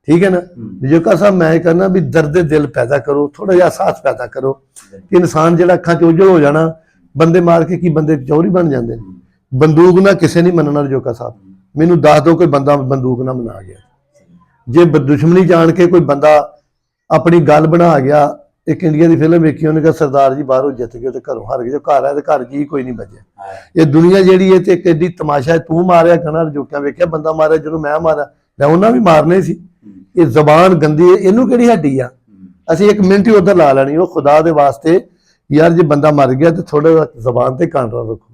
ठीक है ना। जो साहब मैं कहना भी दर्द दिल पैदा करो, थोड़ा जिहा एहसास पैदा करो कि इंसान जिहड़ा अखां च उजल हो जाना, बंदे मार के की बंदे चौरी बन जाते हैं। बंदूक ना किसी नहीं मनना। जोका साहब मैनू दस दो कोई बंदा बंदूक ना मना गया, जे दुश्मनी जान के कोई बंदा अपनी गल बना गया। एक इंडिया की फिल्म वेखी, उन्हें कहा सरदार जी बाहरों जित गए तो घरों हार गए, जो घर है तो घर जी कोई नहीं बचे। ये दुनिया जिहड़ी है ते एडी तमाशा है, तू मारिया कहना जोकिया वेख्या बंदा मारिया, जो मैं मारा मैं उन्हें भी मारने सी। ये जबान गंदी है, इनू किहड़ी हड्डी आ, असीं एक मिनट ही उधर ला लैनी। वो खुदा दे वास्ते यार जे बंदा मर गया तो थोड़ा जबान ते कांटरा रखो,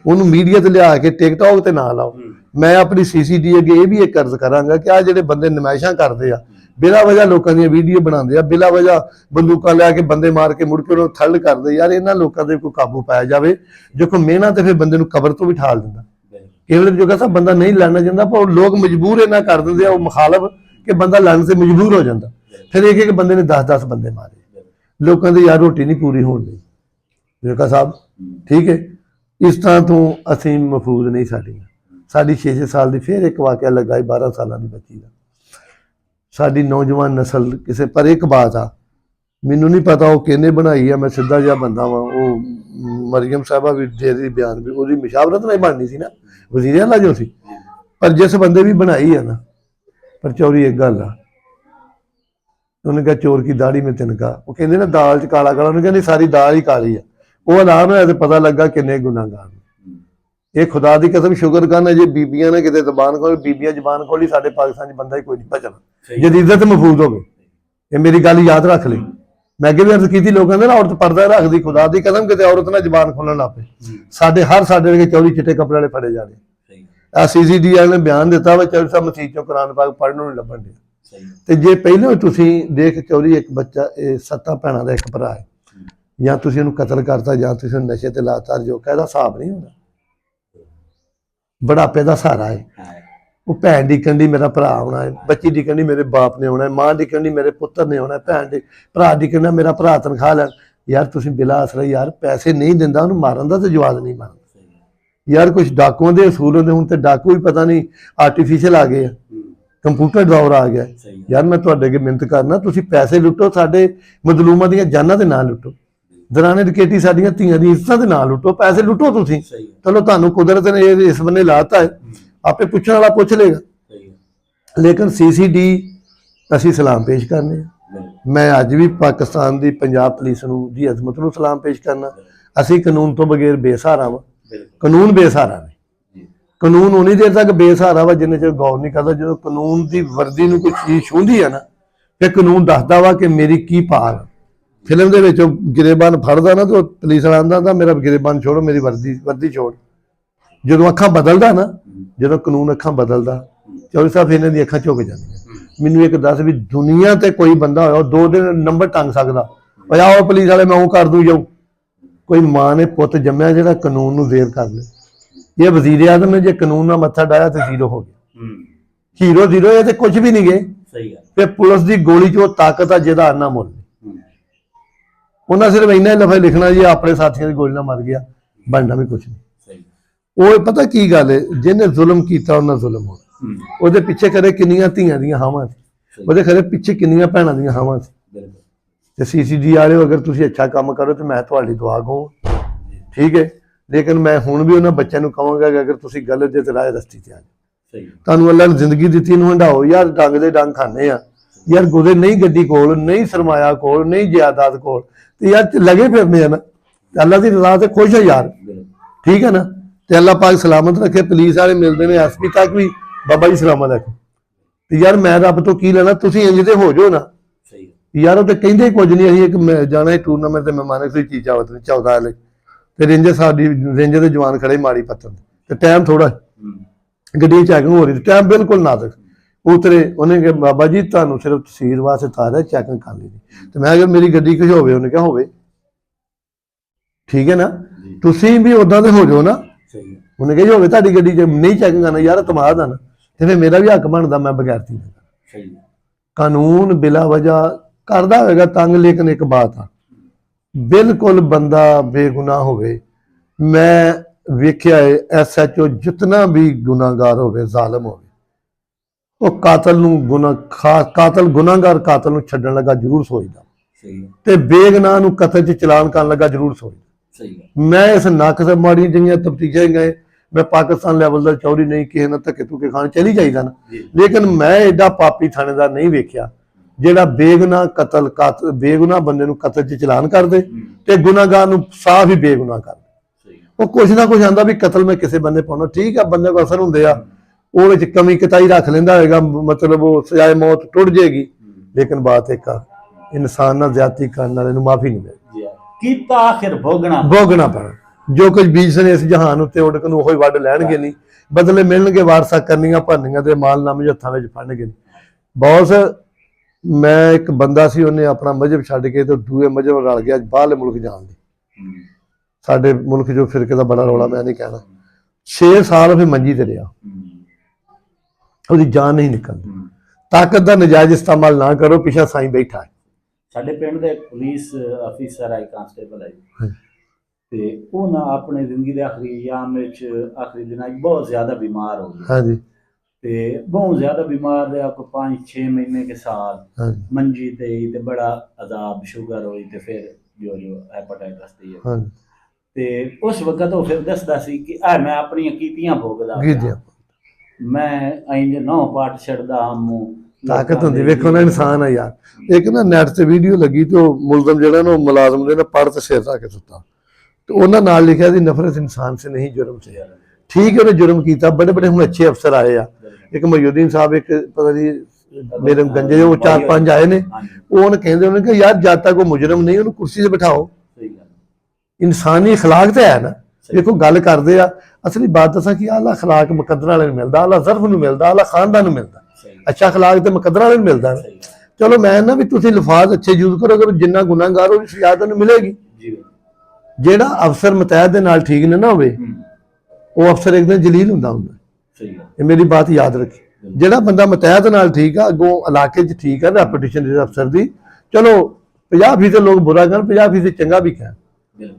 उन्होंने मीडिया ते लिया के टिकटॉक ते ना लाओ। मैं अपनी CCD अगे ये भी एक अर्ज करांगा कि आ जिहड़े बंदे नमाइशां करदे आ, बिला वजह लोगों दी वीडियो बनाते आ, बिला वजह बंदूकां लिया के बंदे मार के मुड़ के उन्होंने थल करदे, यार इन्हां लोगों ते कोई काबू पाया जाए। जो कोई मेहनत फिर बंदे नूं कबर तो भी ठाल दिंदा। केवल जो कहता बंदा नहीं लड़ना चाहता, पर लोग मजबूर इन्ना कर दिंदे आ, वो मुखालफ कि बंदा लड़न से मजबूर हो जाता। फिर एक बंदे ने 10-10 बंदे मारे, लोगों की यार रोटी नहीं पूरी होनी। जोका साहब ठीक है, इस तरह तो असीं महफूज नहीं। साडी 6-6 साल की फिर एक वाकया लगा 12 साल की बच्ची का। साडी नौजवान नस्ल किसी पर एक बात आ, मैनू नहीं पता वो किहने बनाई है, मैं सीधा जिहा बंदा वां। वो मरियम साहबा भी दे बयान भी उसकी मुशावरत नहीं बननी सी ना, वज़ीर आला जो सी, पर जिस बंदे भी बनाई है ना, पर चोरी एक गल आ, उन्हें कहा चोर की दाढ़ी में तिनका। वो कहते ना दाल च काला काला, उन्हें कहा सारी दाल ही काली है। वो ऐलान होया तो पता लगा किन्ने गुनाहगार। ये खुदा की कसम शुक्र करना जे बीबियां ने किते जबान खोली, बीबियां जबान खोली, साडे पाकिस्तान बंदा ही कोई नहीं बचना जे इज्जत महफूज होवे। ये मेरी गल याद रख ले। मैं अगे भी अर्ज की लोग कहते ना औरत पर्दा रखती, खुदा की कसम किते औरत ना जबान खोलन लग पे, साडे हर साडे चौरी चिट्टे कपड़े वाले फड़े जाने। ਆ CCD ਵਾਲੇ ਨੇ ਬਿਆਨ ਦਿੱਤਾ ਵਾ ਚੌਧਰੀ ਸਾਹਿਬ ਮਸੀਤ ਚੋਂ ਕੁਰਾਨ ਪਾਕ ਪੜ੍ਹਨ ਨੂੰ ਨਹੀਂ ਲੱਭਣ ਡਿਆ। ਤੇ ਜੇ ਪਹਿਲਾਂ ਤੁਸੀਂ ਦੇਖ ਚੌਧਰੀ ਇੱਕ ਬੱਚਾ, ਇਹ 7 ਭੈਣਾਂ ਦਾ ਇੱਕ ਭਰਾ ਹੈ, ਜਾਂ ਤੁਸੀਂ ਉਹਨੂੰ ਕਤਲ ਕਰਤਾ ਜਾਂ ਤੁਸੀਂ ਉਹਨੂੰ ਨਸ਼ੇ ਤੇ ਲਾਤਾ, ਜੋ ਇਹਦਾ ਹਿਸਾਬ ਨਹੀਂ ਹੁੰਦਾ। ਬੁਢਾਪੇ ਦਾ ਸਹਾਰਾ ਹੈ। ਉਹ ਭੈਣ ਡਿੱਕਣ ਦੀ ਮੇਰਾ ਭਰਾ ਆਉਣਾ ਹੈ, ਬੱਚੀ ਡਿੱਕਣ ਦੀ ਮੇਰੇ ਬਾਪ ਨੇ ਆਉਣਾ ਹੈ, ਮਾਂ ਡਿੱਕਣ ਦੀ ਮੇਰੇ ਪੁੱਤਰ ਨੇ ਆਉਣਾ ਹੈ, ਭਰਾ ਡਿੱਕਣ ਦਾ ਮੇਰਾ ਭਰਾ ਤਨਖਾਹ ਲੈਣ। ਯਾਰ ਤੁਸੀਂ ਬਿਲਾ ਆਸਰਾ ਯਾਰ ਪੈਸੇ ਨਹੀਂ ਦਿੰਦਾ ਉਹਨੂੰ ਮਾਰਨ ਦਾ ਤੇ ਜਵਾਬ ਨਹੀਂ ਮਾਰਨ ਯਾਰ। ਕੁਛ ਡਾਕੂਆਂ ਦੇ ਅਸੂਲ ਹੁੰਦੇ, ਹੁਣ ਤੇ ਡਾਕੂ ਵੀ ਪਤਾ ਨਹੀਂ ਆਰਟੀਫੀਸ਼ੀਅਲ ਆ ਗਏ ਆ, ਕੰਪਿਊਟਰ ਦੌਰ ਆ ਗਿਆ ਯਾਰ। ਮੈਂ ਤੁਹਾਡੇ ਅੱਗੇ ਮਿਹਨਤ ਕਰਨਾ, ਤੁਸੀਂ ਪੈਸੇ ਲੁੱਟੋ, ਸਾਡੇ ਮਜ਼ਲੂਮਾਂ ਦੀਆਂ ਜਾਨਾਂ ਦੇ ਨਾਂ ਲੁੱਟੋ, ਦਰਾਨੇ ਡਕੈਤੀ ਸਾਡੀਆਂ ਧੀਆਂ ਦੀ ਇੱਜ਼ਤਾਂ ਦੇ ਨਾਂ ਲੁੱਟੋ, ਪੈਸੇ ਲੁੱਟੋ ਤੁਸੀਂ। ਚਲੋ ਤੁਹਾਨੂੰ ਕੁਦਰਤ ਨੇ ਇਹ ਇਸ ਬੰਨੇ ਲਾਤਾ ਹੈ, ਆਪੇ ਪੁੱਛਣ ਵਾਲਾ ਪੁੱਛ ਲੇਗਾ। ਲੇਕਿਨ CCD ਅਸੀਂ ਸਲਾਮ ਪੇਸ਼ ਕਰਨੇ ਆ। ਮੈਂ ਅੱਜ ਵੀ ਪਾਕਿਸਤਾਨ ਦੀ ਪੰਜਾਬ ਪੁਲਿਸ ਨੂੰ ਦੀ ਅਜ਼ਮਤ ਨੂੰ ਸਲਾਮ ਪੇਸ਼ ਕਰਨਾ। ਅਸੀਂ ਕਾਨੂੰਨ ਤੋਂ ਬਗੈਰ ਬੇਸਹਾਰਾ ਵਾ, ਕਾਨੂੰਨ ਬੇਸਹਾਰਾ ਨੇ। ਕਾਨੂੰਨ ਉਨੀ ਦੇਰ ਤੱਕ ਬੇਸਹਾਰਾ ਵਾ ਜਿੰਨੇ ਚਿਰ ਗੌਰ ਨਹੀਂ ਕਰਦਾ। ਜਦੋਂ ਕਾਨੂੰਨ ਦੀ ਵਰਦੀ ਨੂੰ ਕੋਈ ਚੀਜ਼ ਛੂੰਹਦੀ ਹੈ ਨਾ, ਤੇ ਕਾਨੂੰਨ ਦੱਸਦਾ ਵਾ ਕਿ ਮੇਰੀ ਕੀ ਭਾਲ। ਫਿਲਮ ਦੇ ਵਿੱਚ ਗਿਰੇਬਾਨ ਫੜਦਾ ਨਾ, ਤੇ ਪੁਲਿਸ ਵਾਲਾ ਆਂਦਾ ਮੇਰਾ ਗਿਰੇਬਾਨ ਛੋੜੋ, ਮੇਰੀ ਵਰਦੀ ਛੋੜ। ਜਦੋਂ ਅੱਖਾਂ ਬਦਲਦਾ ਨਾ, ਜਦੋਂ ਕਾਨੂੰਨ ਅੱਖਾਂ ਬਦਲਦਾ, ਚੌਧਰੀ ਸਾਹਿਬ ਇਹਨਾਂ ਦੀਆਂ ਅੱਖਾਂ ਝੁਕ ਜਾਂਦੀਆਂ। ਮੈਨੂੰ ਇੱਕ ਦੱਸ ਵੀ ਦੁਨੀਆ ਤੇ ਕੋਈ ਬੰਦਾ ਹੋਇਆ 2 ਦਿਨ ਨੰਬਰ ਟੰਗ ਸਕਦਾ? ਓਏ ਆਓ ਪੁਲਿਸ ਵਾਲੇ, ਮੈਂ ਉਹ ਕਰ ਦੂ ਜਾਊ। ਕੋਈ ਮਾਂ ਨੇ ਪੁੱਤ ਜੰਮਿਆ ਜਿਹੜਾ ਕਾਨੂੰਨ ਨੂੰ ਜ਼ੇਰ ਕਰ ਲੇ। ਇਹ ਵਜ਼ੀਰ ਆਜ਼ਮ ਨੇ ਜੇ ਕਾਨੂੰਨ ਨਾਲ ਮੱਥਾ ਡਾਇਆ ਤੇ ਜ਼ੀਰੋ ਹੋ ਗਿਆ। ਹੀਰੋ ਜ਼ੀਰੋ, ਇਹ ਤੇ ਕੁਝ ਵੀ ਨਹੀਂ ਗਏ। ਤੇ ਪੁਲਿਸ ਦੀ ਗੋਲੀ 'ਚ ਉਹ ਤਾਕਤ ਆ ਜਿਹਦਾ ਆਨਾ ਮੁੱਲ। ਉਹਨਾਂ ਸਿਰਫ ਇੰਨਾ ਹੀ ਲਫ਼ਜ਼ ਲਿਖਣਾ ਜੀ ਆਪਣੇ ਸਾਥੀਆਂ ਦੀ ਗੋਲੀ ਨਾਲ ਮਰ ਗਿਆ, ਬਣਨਾ ਵੀ ਕੁਛ ਨਹੀਂ। ਉਹ ਪਤਾ ਕੀ ਗੱਲ ਹੈ, ਜਿਹਨੇ ਜ਼ੁਲਮ ਕੀਤਾ ਉਹਨਾਂ ਜ਼ੁਲਮ ਹੋਣਾ। ਉਹਦੇ ਪਿੱਛੇ ਕਰੇ ਕਿੰਨੀਆਂ ਧੀਆਂ ਦੀਆਂ ਹਾਵਾਂ ਸੀ, ਉਹਦੇ ਖਰੇ ਪਿੱਛੇ ਕਿੰਨੀਆਂ ਭੈਣਾਂ ਦੀਆਂ ਹਾਵਾਂ ਸੀ। ਤੇ CCD ਵਾਲਿਓ, ਅਗਰ ਤੁਸੀਂ ਅੱਛਾ ਕੰਮ ਕਰੋ ਤੇ ਮੈਂ ਤੁਹਾਡੀ ਦੁਆ ਕਹੂੰ, ਠੀਕ ਹੈ। ਲੇਕਿਨ ਮੈਂ ਹੁਣ ਵੀ ਉਹਨਾਂ ਬੱਚਿਆਂ ਨੂੰ ਕਹਾਂਗਾ ਕਿ ਅਗਰ ਤੁਸੀਂ ਗਲਤ ਦੇ ਰਾਹ ਰਸਤੇ ਤੇ ਆ ਜਾਓ, ਤੁਹਾਨੂੰ ਅੱਲਾ ਨੇ ਜ਼ਿੰਦਗੀ ਦਿੱਤੀ, ਨੂੰ ਹੰਡਾਓ ਯਾਰ। ਡੰਗ ਦੇ ਡੰਗ ਖਾਣੇ ਆ ਯਾਰ, ਗੁਰੇ ਨਹੀਂ ਗੱਡੀ ਕੋਲ, ਨਹੀਂ ਸਰਮਾਇਆ ਕੋਲ, ਨਹੀਂ ਜਾਇਦਾਦ ਕੋਲ, ਤੇ ਯਾਰ ਲੱਗੇ ਫਿਰਨੇ ਆ ਨਾ। ਅੱਲਾ ਦੀ ਰਜ਼ਾ ਤੇ ਖੁਸ਼ ਹੈ ਯਾਰ, ਠੀਕ ਹੈ ਨਾ। ਤੇ ਅੱਲਾ ਪਾਕ ਸਲਾਮਤ ਰੱਖੇ। ਪੁਲਿਸ ਵਾਲੇ ਮਿਲਦੇ ਨੇ SP ਤੱਕ ਵੀ, ਬਾਬਾ ਜੀ ਸਲਾਮਤ ਰੱਖੇ। ਤੇ ਯਾਰ ਮੈਂ ਰੱਬ ਤੋਂ ਕੀ ਲੈਣਾ, ਤੁਸੀਂ ਇੰਜ ਦੇ ਹੋ ਜਾਓ ਨਾ ਯਾਰ। ਉਹ ਤੇ ਕਹਿੰਦੇ ਕੁਝ ਨਹੀਂ, ਅਸੀਂ ਇੱਕ ਜਾਣਾ ਹੀ ਟੂਰਨਾਮੈਂਟ ਤੇ ਮਹਿਮਾਨ ਕੋਈ ਚੀਜ਼ ਆਵਤ ਨਹੀਂ 14 ਵਾਲੇ, ਤੇ ਰੇਂਜਰ ਸਾਡੀ ਰੇਂਜਰ ਦੇ ਜਵਾਨ ਖੜੇ ਮਾੜੀ ਪੱਤਰ ਤੇ ਟਾਈਮ ਥੋੜਾ, ਗੱਡੀ ਚੈਕਿੰਗ ਹੋ ਰਹੀ, ਟਾਈਮ ਬਿਲਕੁਲ ਨਾਜ਼ੁਕ। ਉਤਰੇ, ਉਹਨੇ ਕਿਹਾ ਬਾਬਾ ਜੀ ਤੁਹਾਨੂੰ ਸਿਰਫ ਤਸਵੀਰ ਵਾਸਤੇ ਤਾਰਿਆ, ਚੈਕਿੰਗ ਕਰ ਲਈ। ਤੇ ਮੈਂ ਕਿਹਾ ਮੇਰੀ ਗੱਡੀ ਕੁਝ ਹੋਵੇ? ਉਹਨੇ ਕਿਹਾ ਹੋਵੇ, ਠੀਕ ਹੈ ਨਾ, ਤੁਸੀਂ ਵੀ ਉਦਾਂ ਦੇ ਹੋ ਜਾਓ ਨਾ। ਉਹਨੇ ਕਿਹਾ ਹੋਵੇ ਤੁਹਾਡੀ ਗੱਡੀ 'ਚ ਨਹੀਂ ਚੈਕਿੰਗ ਕਰਨਾ ਯਾਰ, ਤਮਾਦ ਆ ਨਾ, ਤੇ ਫਿਰ ਮੇਰਾ ਵੀ ਹੱਕ ਬਣਦਾ, ਮੈਂ ਬਗੈਰਤੀ। ਕਾਨੂੰਨ ਬਿਲਾ ਵਜ੍ਹਾ ਕਰਦਾ ਹੋਏਗਾ ਤੰਗ, ਲੇਕਿਨ ਇੱਕ ਬਾਤ ਆ, ਬਿਲਕੁਲ ਬੰਦਾ ਬੇਗੁਨਾਹ ਹੋਵੇ। ਮੈਂ ਵੇਖਿਆ ਹੈ SHO ਜਿਤਨਾ ਵੀ ਗੁਨਾਹਗਾਰ ਹੋਵੇ, ਜ਼ਾਲਮ ਹੋਵੇ, ਉਹ ਕਾਤਲ ਨੂੰ ਕਾਤਲ ਗੁਨਾਹਗਾਰ ਕਾਤਲ ਨੂੰ ਛੱਡਣ ਲੱਗਾ ਜ਼ਰੂਰ ਸੋਚਦਾ, ਤੇ ਬੇਗੁਨਾਹ ਨੂੰ ਕਤਲ 'ਚ ਚਲਾਨ ਕਰਨ ਲੱਗਾ ਜ਼ਰੂਰ ਸੋਚਦਾ। ਮੈਂ ਇਸ ਨੱਕ ਮਾੜੀਆਂ ਜਿਹੀਆਂ ਤਫਤੀਸ਼ਾਂ ਗਏ, ਮੈਂ ਪਾਕਿਸਤਾਨ ਲੈਵਲ ਦਾ ਚੌਧਰੀ ਨਹੀਂ, ਕਿਸੇ ਨਾਲ ਧੱਕੇ ਧੁੱਕੇ ਖਾਣ ਚਲੀ ਜਾਈਦਾ ਨਾ। ਲੇਕਿਨ ਮੈਂ ਐਡਾ ਪਾਪੀ ਥਾਣੇਦਾਰ ਨਹੀਂ ਵੇਖਿਆ ਜਿਹੜਾ ਬੇਗੁਨਾਹ ਬੇਗੁਨਾਹ ਬੰਦੇ ਨੂੰ ਕਤਲ 'ਚ ਚਲਾਨ ਕਰਦੇ ਤੇ ਗੁਨਾਹਗਾਰ ਨੂੰ ਸਾਫ਼ ਹੀ ਬੇਗੁਨਾਹ ਕਰਦੇ। ਉਹ ਕੁਛ ਨਾ ਕੁਛ ਆਂਦਾ ਵੀ ਕਤਲ ਮੈਂ ਕਿਸੇ ਬੰਦੇ ਪਾਉਣਾ, ਠੀਕ ਆ, ਬੰਦੇ ਕੋਲ ਅਸਰ ਹੁੰਦੇ ਆ, ਉਹ ਵਿੱਚ ਕਮੀ ਕਿਤਾਈ ਰੱਖ ਲੈਂਦਾ ਹੋਏਗਾ, ਮਤਲਬ ਉਹ ਸਜ਼ਾਏ ਮੌਤ ਟੁੱਟ ਜਾਏਗੀ। ਲੇਕਿਨ ਬਾਤ ਇੱਕ ਆ, ਇਨਸਾਨ ਨਾਲ ਜ਼ਿਆਦਤੀ ਕਰਨ ਵਾਲੇ ਨੂੰ ਮਾਫੀ ਨਹੀਂ ਮਿਲਦੀ, ਕੀਤਾ ਆਖਿਰ ਭੋਗਣਾ ਪੈਣਾ। ਜੋ ਕੁਝ ਬੀਜ ਨੇ ਇਸ ਜਹਾਨ ਉੱਤੇ ਉਡਕ ਨੂੰ ਉਹੀ ਵੱਢ ਲੈਣਗੇ ਨਹੀਂ, ਬਦਲੇ ਮਿਲਣਗੇ, ਵਾਰਸਾ ਕਰਨੀਆਂ ਭਰਨੀਆਂ ਤੇ ਮਾਲਨਾਮੇ ਹੱਥਾਂ ਵਿੱਚ ਫੜਨਗੇ ਨਹੀਂ। ਬਹੁਤ ਮੈਂ ਇੱਕ ਬੰਦਾ ਸੀ, ਉਹਨੇ ਆਪਣਾ ਮਜ਼ਹਬ ਛੱਡ ਕੇ ਤੇ ਦੂਏ ਮਜ਼ਹਬ ਨਾਲ ਰਲ ਗਿਆ, ਬਾਹਰਲੇ ਮੁਲਕ ਜਾਣ ਦੀ। ਸਾਡੇ ਮੁਲਕ ਜੋ ਫਿਰਕੇ ਦਾ ਬੜਾ ਰੌਲਾ, ਮੈਂ ਨਹੀਂ ਕਹਿਣਾ। 6 ਸਾਲ ਫਿਰ ਮੰਜੀ ਤੇ ਰਿਹਾ, ਉਹਦੀ ਜਾਨ ਨਹੀਂ ਨਿਕਲਦੀ। ਤਾਕਤ ਦਾ ਨਜਾਇਜ਼ ਇਸਤੇਮਾਲ ਨਾ ਕਰੋ, ਪਿੱਛਾ ਸਾਈਂ ਬੈਠਾ ਹੈ। ਸਾਡੇ ਪਿੰਡ ਦੇ ਪੁਲਿਸ ਅਫੀਸਰ ਆਈ, ਕਾਂਸਟੇਬਲ ਆਈ, ਤੇ ਉਹ ਨਾ ਆਪਣੇ ਜ਼ਿੰਦਗੀ ਦੇ ਆਖਰੀ ਅਯਾਮ ਵਿੱਚ, ਆਖਰੀ ਦਿਨਾਂ 'ਚ ਬਹੁਤ ਜ਼ਿਆਦਾ ਬਿਮਾਰ ਹੋ ਗਏ। ਹਾਂਜੀ। ਤੇ ਬਹੁਤ ਜ਼ਿਆਦਾ ਬਿਮਾਰ ਰਿਹਾ, ਕੋਈ 5-6 ਮਹੀਨੇ के साल मंजी ते बड़ा अजाब, शुगर हुई ते फिर जो हेपेटाइटिस दी है। ते उस वक्त वो फिर दसदा सी कि मैं अपनी कीतियां भोगदा, मैं इंज 9 पार्ट छड़दा हूं। ताकत होंदी वेखो ना, इंसान है यार। एक ना नेट ते वीडियो लगी तो मुलजम जेड़ा ना मुलाजम ने ना पढ़ ते सिर रख के सुता, तो उन्हां नाल लिखिया सी नफरत इंसान से नहीं जुर्म से। ठीक है, उन्हें जुर्म किया, बड़े बड़े हुण अच्छे अफसर आए आ, एक मयूद्दीन साहब, एक पता नहीं मेरे गंजे वो 4-5 आए ने, वो कहते उन्होंने कि यार जब तक वो मुजरम नहीं उन्हें कुर्सी से बिठाओ। इंसानी अखलाक तो है ना, देखो गल करते आ, ਅਸਲੀ ਬਾਤ ਦੱਸਾਂ ਕਿ ਆਲਾ ਅਖਲਾਕ ਮੁਕੱਦਰ ਵਾਲੇ ਨੂੰ ਮਿਲਦਾ, ਆਲਾ ਜ਼ਰਫ ਨੂੰ ਮਿਲਦਾ, ਆਲਾ ਖਾਨਦਾਨ ਨੂੰ ਮਿਲਦਾ। ਅੱਛਾ ਅਖਲਾਕ ਤੇ ਮੁਕੱਦਰ ਵਾਲੇ ਨੂੰ ਮਿਲਦਾ ਨਾ। ਚਲੋ ਮੈਂ ਨਾ ਵੀ ਤੁਸੀਂ ਲਫ਼ਾਜ਼ ਅੱਛੇ ਯੂਜ਼ ਕਰੋ, ਅਗਰ ਜਿੰਨਾ ਗੁਨਾਹਗਾਰ ਉਹ ਸਜ਼ਾ ਤੁਹਾਨੂੰ ਮਿਲੇਗੀ। ਜਿਹੜਾ ਅਫਸਰ ਮੁਤਹਿਦ ਦੇ ਨਾਲ ਠੀਕ ਨਾ ਹੋਵੇ ਉਹ ਅਫਸਰ ਇੱਕ ਦਿਨ ਜਲੀਲ ਹੁੰਦਾ। ਇਹ ਮੇਰੀ ਬਾਤ ਯਾਦ ਰੱਖੀ। ਜਿਹੜਾ ਬੰਦਾ ਮੁਤਹਿਦ ਨਾਲ ਠੀਕ ਆ, ਅੱਗੋਂ ਇਲਾਕੇ 'ਚ ਠੀਕ ਆ, ਰੈਪੂਟੇਸ਼ਨ ਦੇ ਅਫਸਰ ਦੀ, ਚਲੋ 50% ਲੋਕ ਬੁਰਾ ਕਰਨ, 50% ਚੰਗਾ ਵੀ ਕਹਿਣ,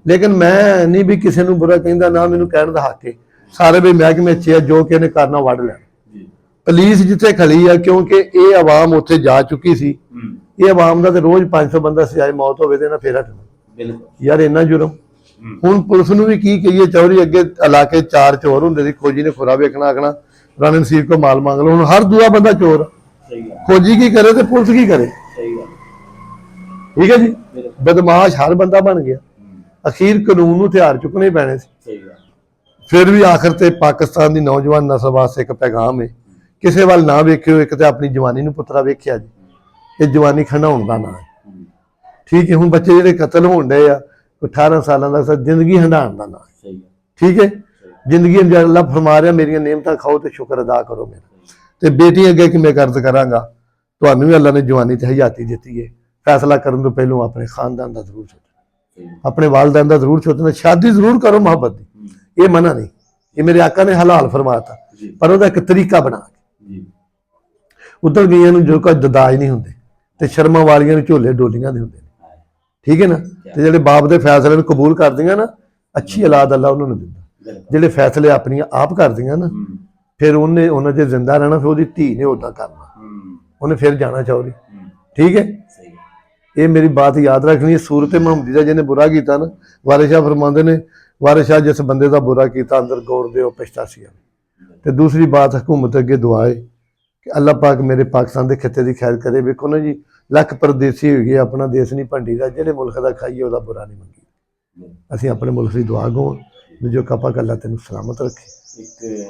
ਲੇਕਿਨ ਮੈਂ ਨਹੀਂ ਵੀ ਕਿਸੇ ਨੂੰ ਬੁਰਾ ਕਹਿੰਦਾ, ਨਾ ਮੈਨੂੰ ਕਹਿਣ ਦਾ ਹੱਕ ਹੈ। ਸਾਰੇ ਵੀ ਮਹਿਕਮੇ ਅੱਛੇ ਆ, ਜੋ ਕਿ ਇਹਨੇ ਕਰਨਾ ਵੱਢ ਲੈਣ। ਪੁਲਿਸ ਜਿੱਥੇ ਖੜੀ ਆ, ਕਿਉਂਕਿ ਇਹ ਆਵਾਮ ਉੱਥੇ ਜਾ ਚੁੱਕੀ ਸੀ। ਇਹ ਆਵਾਮ ਦਾ ਤੇ ਰੋਜ਼ 500 ਬੰਦਾ ਸਜ਼ਾਏ ਮੌਤ ਹੋਵੇ ਤੇ ਨਾ ਫੇਰ ਹਟਣਾ ਯਾਰ ਇੰਨਾ ਜੁਰਮ। ਹੁਣ ਪੁਲਿਸ ਨੂੰ ਵੀ ਕੀ ਕਹੀਏ, ਚੌਧਰੀ ਅੱਗੇ ਇਲਾਕੇ 4 ਚੋਰ ਹੁੰਦੇ ਸੀ, ਖੋਜੀ ਨੇ ਖੁਰਾ ਵੇਖਣਾ, ਆਖਣਾ ਰਾਣਾ ਨਸੀਰ ਕੋ ਮਾਲ ਮੰਗ ਲਓ। ਹੁਣ ਹਰ ਦੂਆ ਬੰਦਾ ਚੋਰ, ਖੋਜੀ ਕੀ ਕਰੇ ਤੇ ਪੁਲਿਸ ਕੀ ਕਰੇ? ਠੀਕ ਹੈ ਜੀ, ਬਦਮਾਸ਼ ਹਰ ਬੰਦਾ ਬਣ ਗਿਆ। ਅਖੀਰ ਕਾਨੂੰਨ ਨੂੰ ਹਥਿਆਰ ਚੁੱਕਣੇ ਪੈਣੇ ਸੀ। ਫਿਰ ਵੀ ਆਖਰ ਤੇ ਪਾਕਿਸਤਾਨ ਦੀ ਨੌਜਵਾਨ ਨਸਲ ਵਾਸਤੇ ਇੱਕ ਪੈਗਾਮ ਹੈ, ਕਿਸੇ ਵੱਲ ਨਾ ਵੇਖਿਓ, ਇੱਕ ਤੇ ਆਪਣੀ ਜਵਾਨੀ ਨੂੰ ਪੁੱਤਰਾ ਵੇਖਿਆ ਜੀ, ਇਹ ਜਵਾਨੀ ਖੰਡਾਉਣ ਦਾ ਨਾਂ ਹੈ। ਠੀਕ ਹੈ, ਹੁਣ ਬੱਚੇ ਜਿਹੜੇ ਕਤਲ ਹੋਣ ਡਏ ਆ 18 ਸਾਲਾਂ ਦਾ, ਜ਼ਿੰਦਗੀ ਹੰਡਾਉਣ ਦਾ ਨਾਂ ਹੈ। ਠੀਕ ਹੈ, ਜ਼ਿੰਦਗੀ ਅੱਲਾਹ ਫਰਮਾ ਰਿਹਾ ਮੇਰੀਆਂ ਨੇਮਤਾਂ ਖਾਓ ਤੇ ਸ਼ੁਕਰ ਅਦਾ ਕਰੋ ਮੇਰਾ। ਤੇ ਬੇਟੀ ਅੱਗੇ ਕਿਵੇਂ ਕਰਦ ਕਰਾਂਗਾ, ਤੁਹਾਨੂੰ ਵੀ ਅੱਲਾਹ ਨੇ ਜਵਾਨੀ ਤੇ ਹਯਾਤੀ ਦਿੱਤੀ ਹੈ। ਫੈਸਲਾ ਕਰਨ ਤੋਂ ਪਹਿਲਾਂ ਆਪਣੇ ਖਾਨਦਾਨ ਦਾ ਜ਼ਰੂਰ ਸੋਚਣਾ, ਆਪਣੇ ਵਾਲदैन ਦਾ ਜ਼ਰੂਰ ਸੋਚਣਾ। ਸ਼ਾਦੀ ਜ਼ਰੂਰ ਕਰੋ ਮੁਹੱਬਤ ਦੀ, ਇਹ ਮਨਾ ਨਹੀਂ, ਇਹ ਮੇਰੇ ਆਕਾ ਨੇ ਹਲਾਲ ਫਰਮਾਤਾ, ਪਰ ਉਹਦਾ ਇੱਕ ਤਰੀਕਾ ਬਣਾ ਕੇ। ਉੱਧਰ ਗਈਆਂ ਨੂੰ ਜੋ ਕੋਈ ਦਦਾਜ ਨਹੀਂ ਹੁੰਦੇ ਤੇ ਸ਼ਰਮਾਂ ਵਾਲੀਆਂ ਨੂੰ ਝੋਲੇ ਡੋਲੀਆਂ ਦੇ ਹੁੰਦੇ ਨੇ। ਠੀਕ ਹੈ ਨਾ, ਤੇ ਜਿਹੜੇ ਬਾਪ ਦੇ ਫੈਸਲੇ ਨੂੰ ਕਬੂਲ ਕਰਦੀਆਂ ਨਾ, ਅੱਛੀ ਔਲਾਦ ਅੱਲਾ ਉਹਨਾਂ ਨੂੰ ਦਿੰਦਾ। ਜਿਹੜੇ ਫੈਸਲੇ ਆਪਣੀਆਂ ਆਪ ਕਰਦੀਆਂ ਨਾ, ਫਿਰ ਉਹਨੇ ਉਹਨਾਂ 'ਚ ਜ਼ਿੰਦਾ ਰਹਿਣਾ, ਫਿਰ ਉਹਦੀ ਧੀ ਨੇ ਉੱਦਾਂ ਕਰਨਾ, ਉਹਨੇ ਫਿਰ ਜਾਣਾ ਚੌਧਰੀ। ਠੀਕ ਹੈ, ਇਹ ਮੇਰੀ ਬਾਤ ਯਾਦ ਰੱਖਣੀ ਹੈ। ਸੂਰਤ ਮੁਹੰਮਦੀ ਦਾ ਜਿਹਨੇ ਬੁਰਾ ਕੀਤਾ ਨਾ, ਵਾਰਿਸ ਸ਼ਾਹ ਫਰਮਾਉਂਦੇ ਨੇ, ਵਾਰਿਸ ਸ਼ਾਹ ਜਿਸ ਬੰਦੇ ਦਾ ਬੁਰਾ ਕੀਤਾ ਅੰਦਰ ਗੌਰ ਦੇ ਉਹ ਪਛਤਾਸੀਆ। ਤੇ ਦੂਸਰੀ ਬਾਤ ਹਕੂਮਤ ਅੱਗੇ ਦੁਆ ਹੈ ਕਿ ਅੱਲਾਹ ਪਾਕ ਮੇਰੇ ਪਾਕਿਸਤਾਨ ਦੇ ਖਿੱਤੇ ਦੀ ਖੈਰ ਕਰੇ। ਵੇਖੋ ਨਾ ਜੀ, ਲੱਖ ਪਰਦੇਸੀ ਹੋ ਗਏ, ਆਪਣਾ ਦੇਸ਼ ਨਹੀਂ ਭੰਡੀ ਦਾ, ਜਿਹੜੇ ਮੁਲਕ ਦਾ ਖਾਈਏ ਉਹਦਾ ਬੁਰਾ ਨਹੀਂ ਮੰਗੀ। ਅਸੀਂ ਆਪਣੇ ਮੁਲਕ ਦੀ ਦੁਆ ਗੋ, ਜੋ ਕਪਾ ਅੱਲਾਹ ਤੈਨੂੰ ਸਲਾਮਤ ਰੱਖੇ।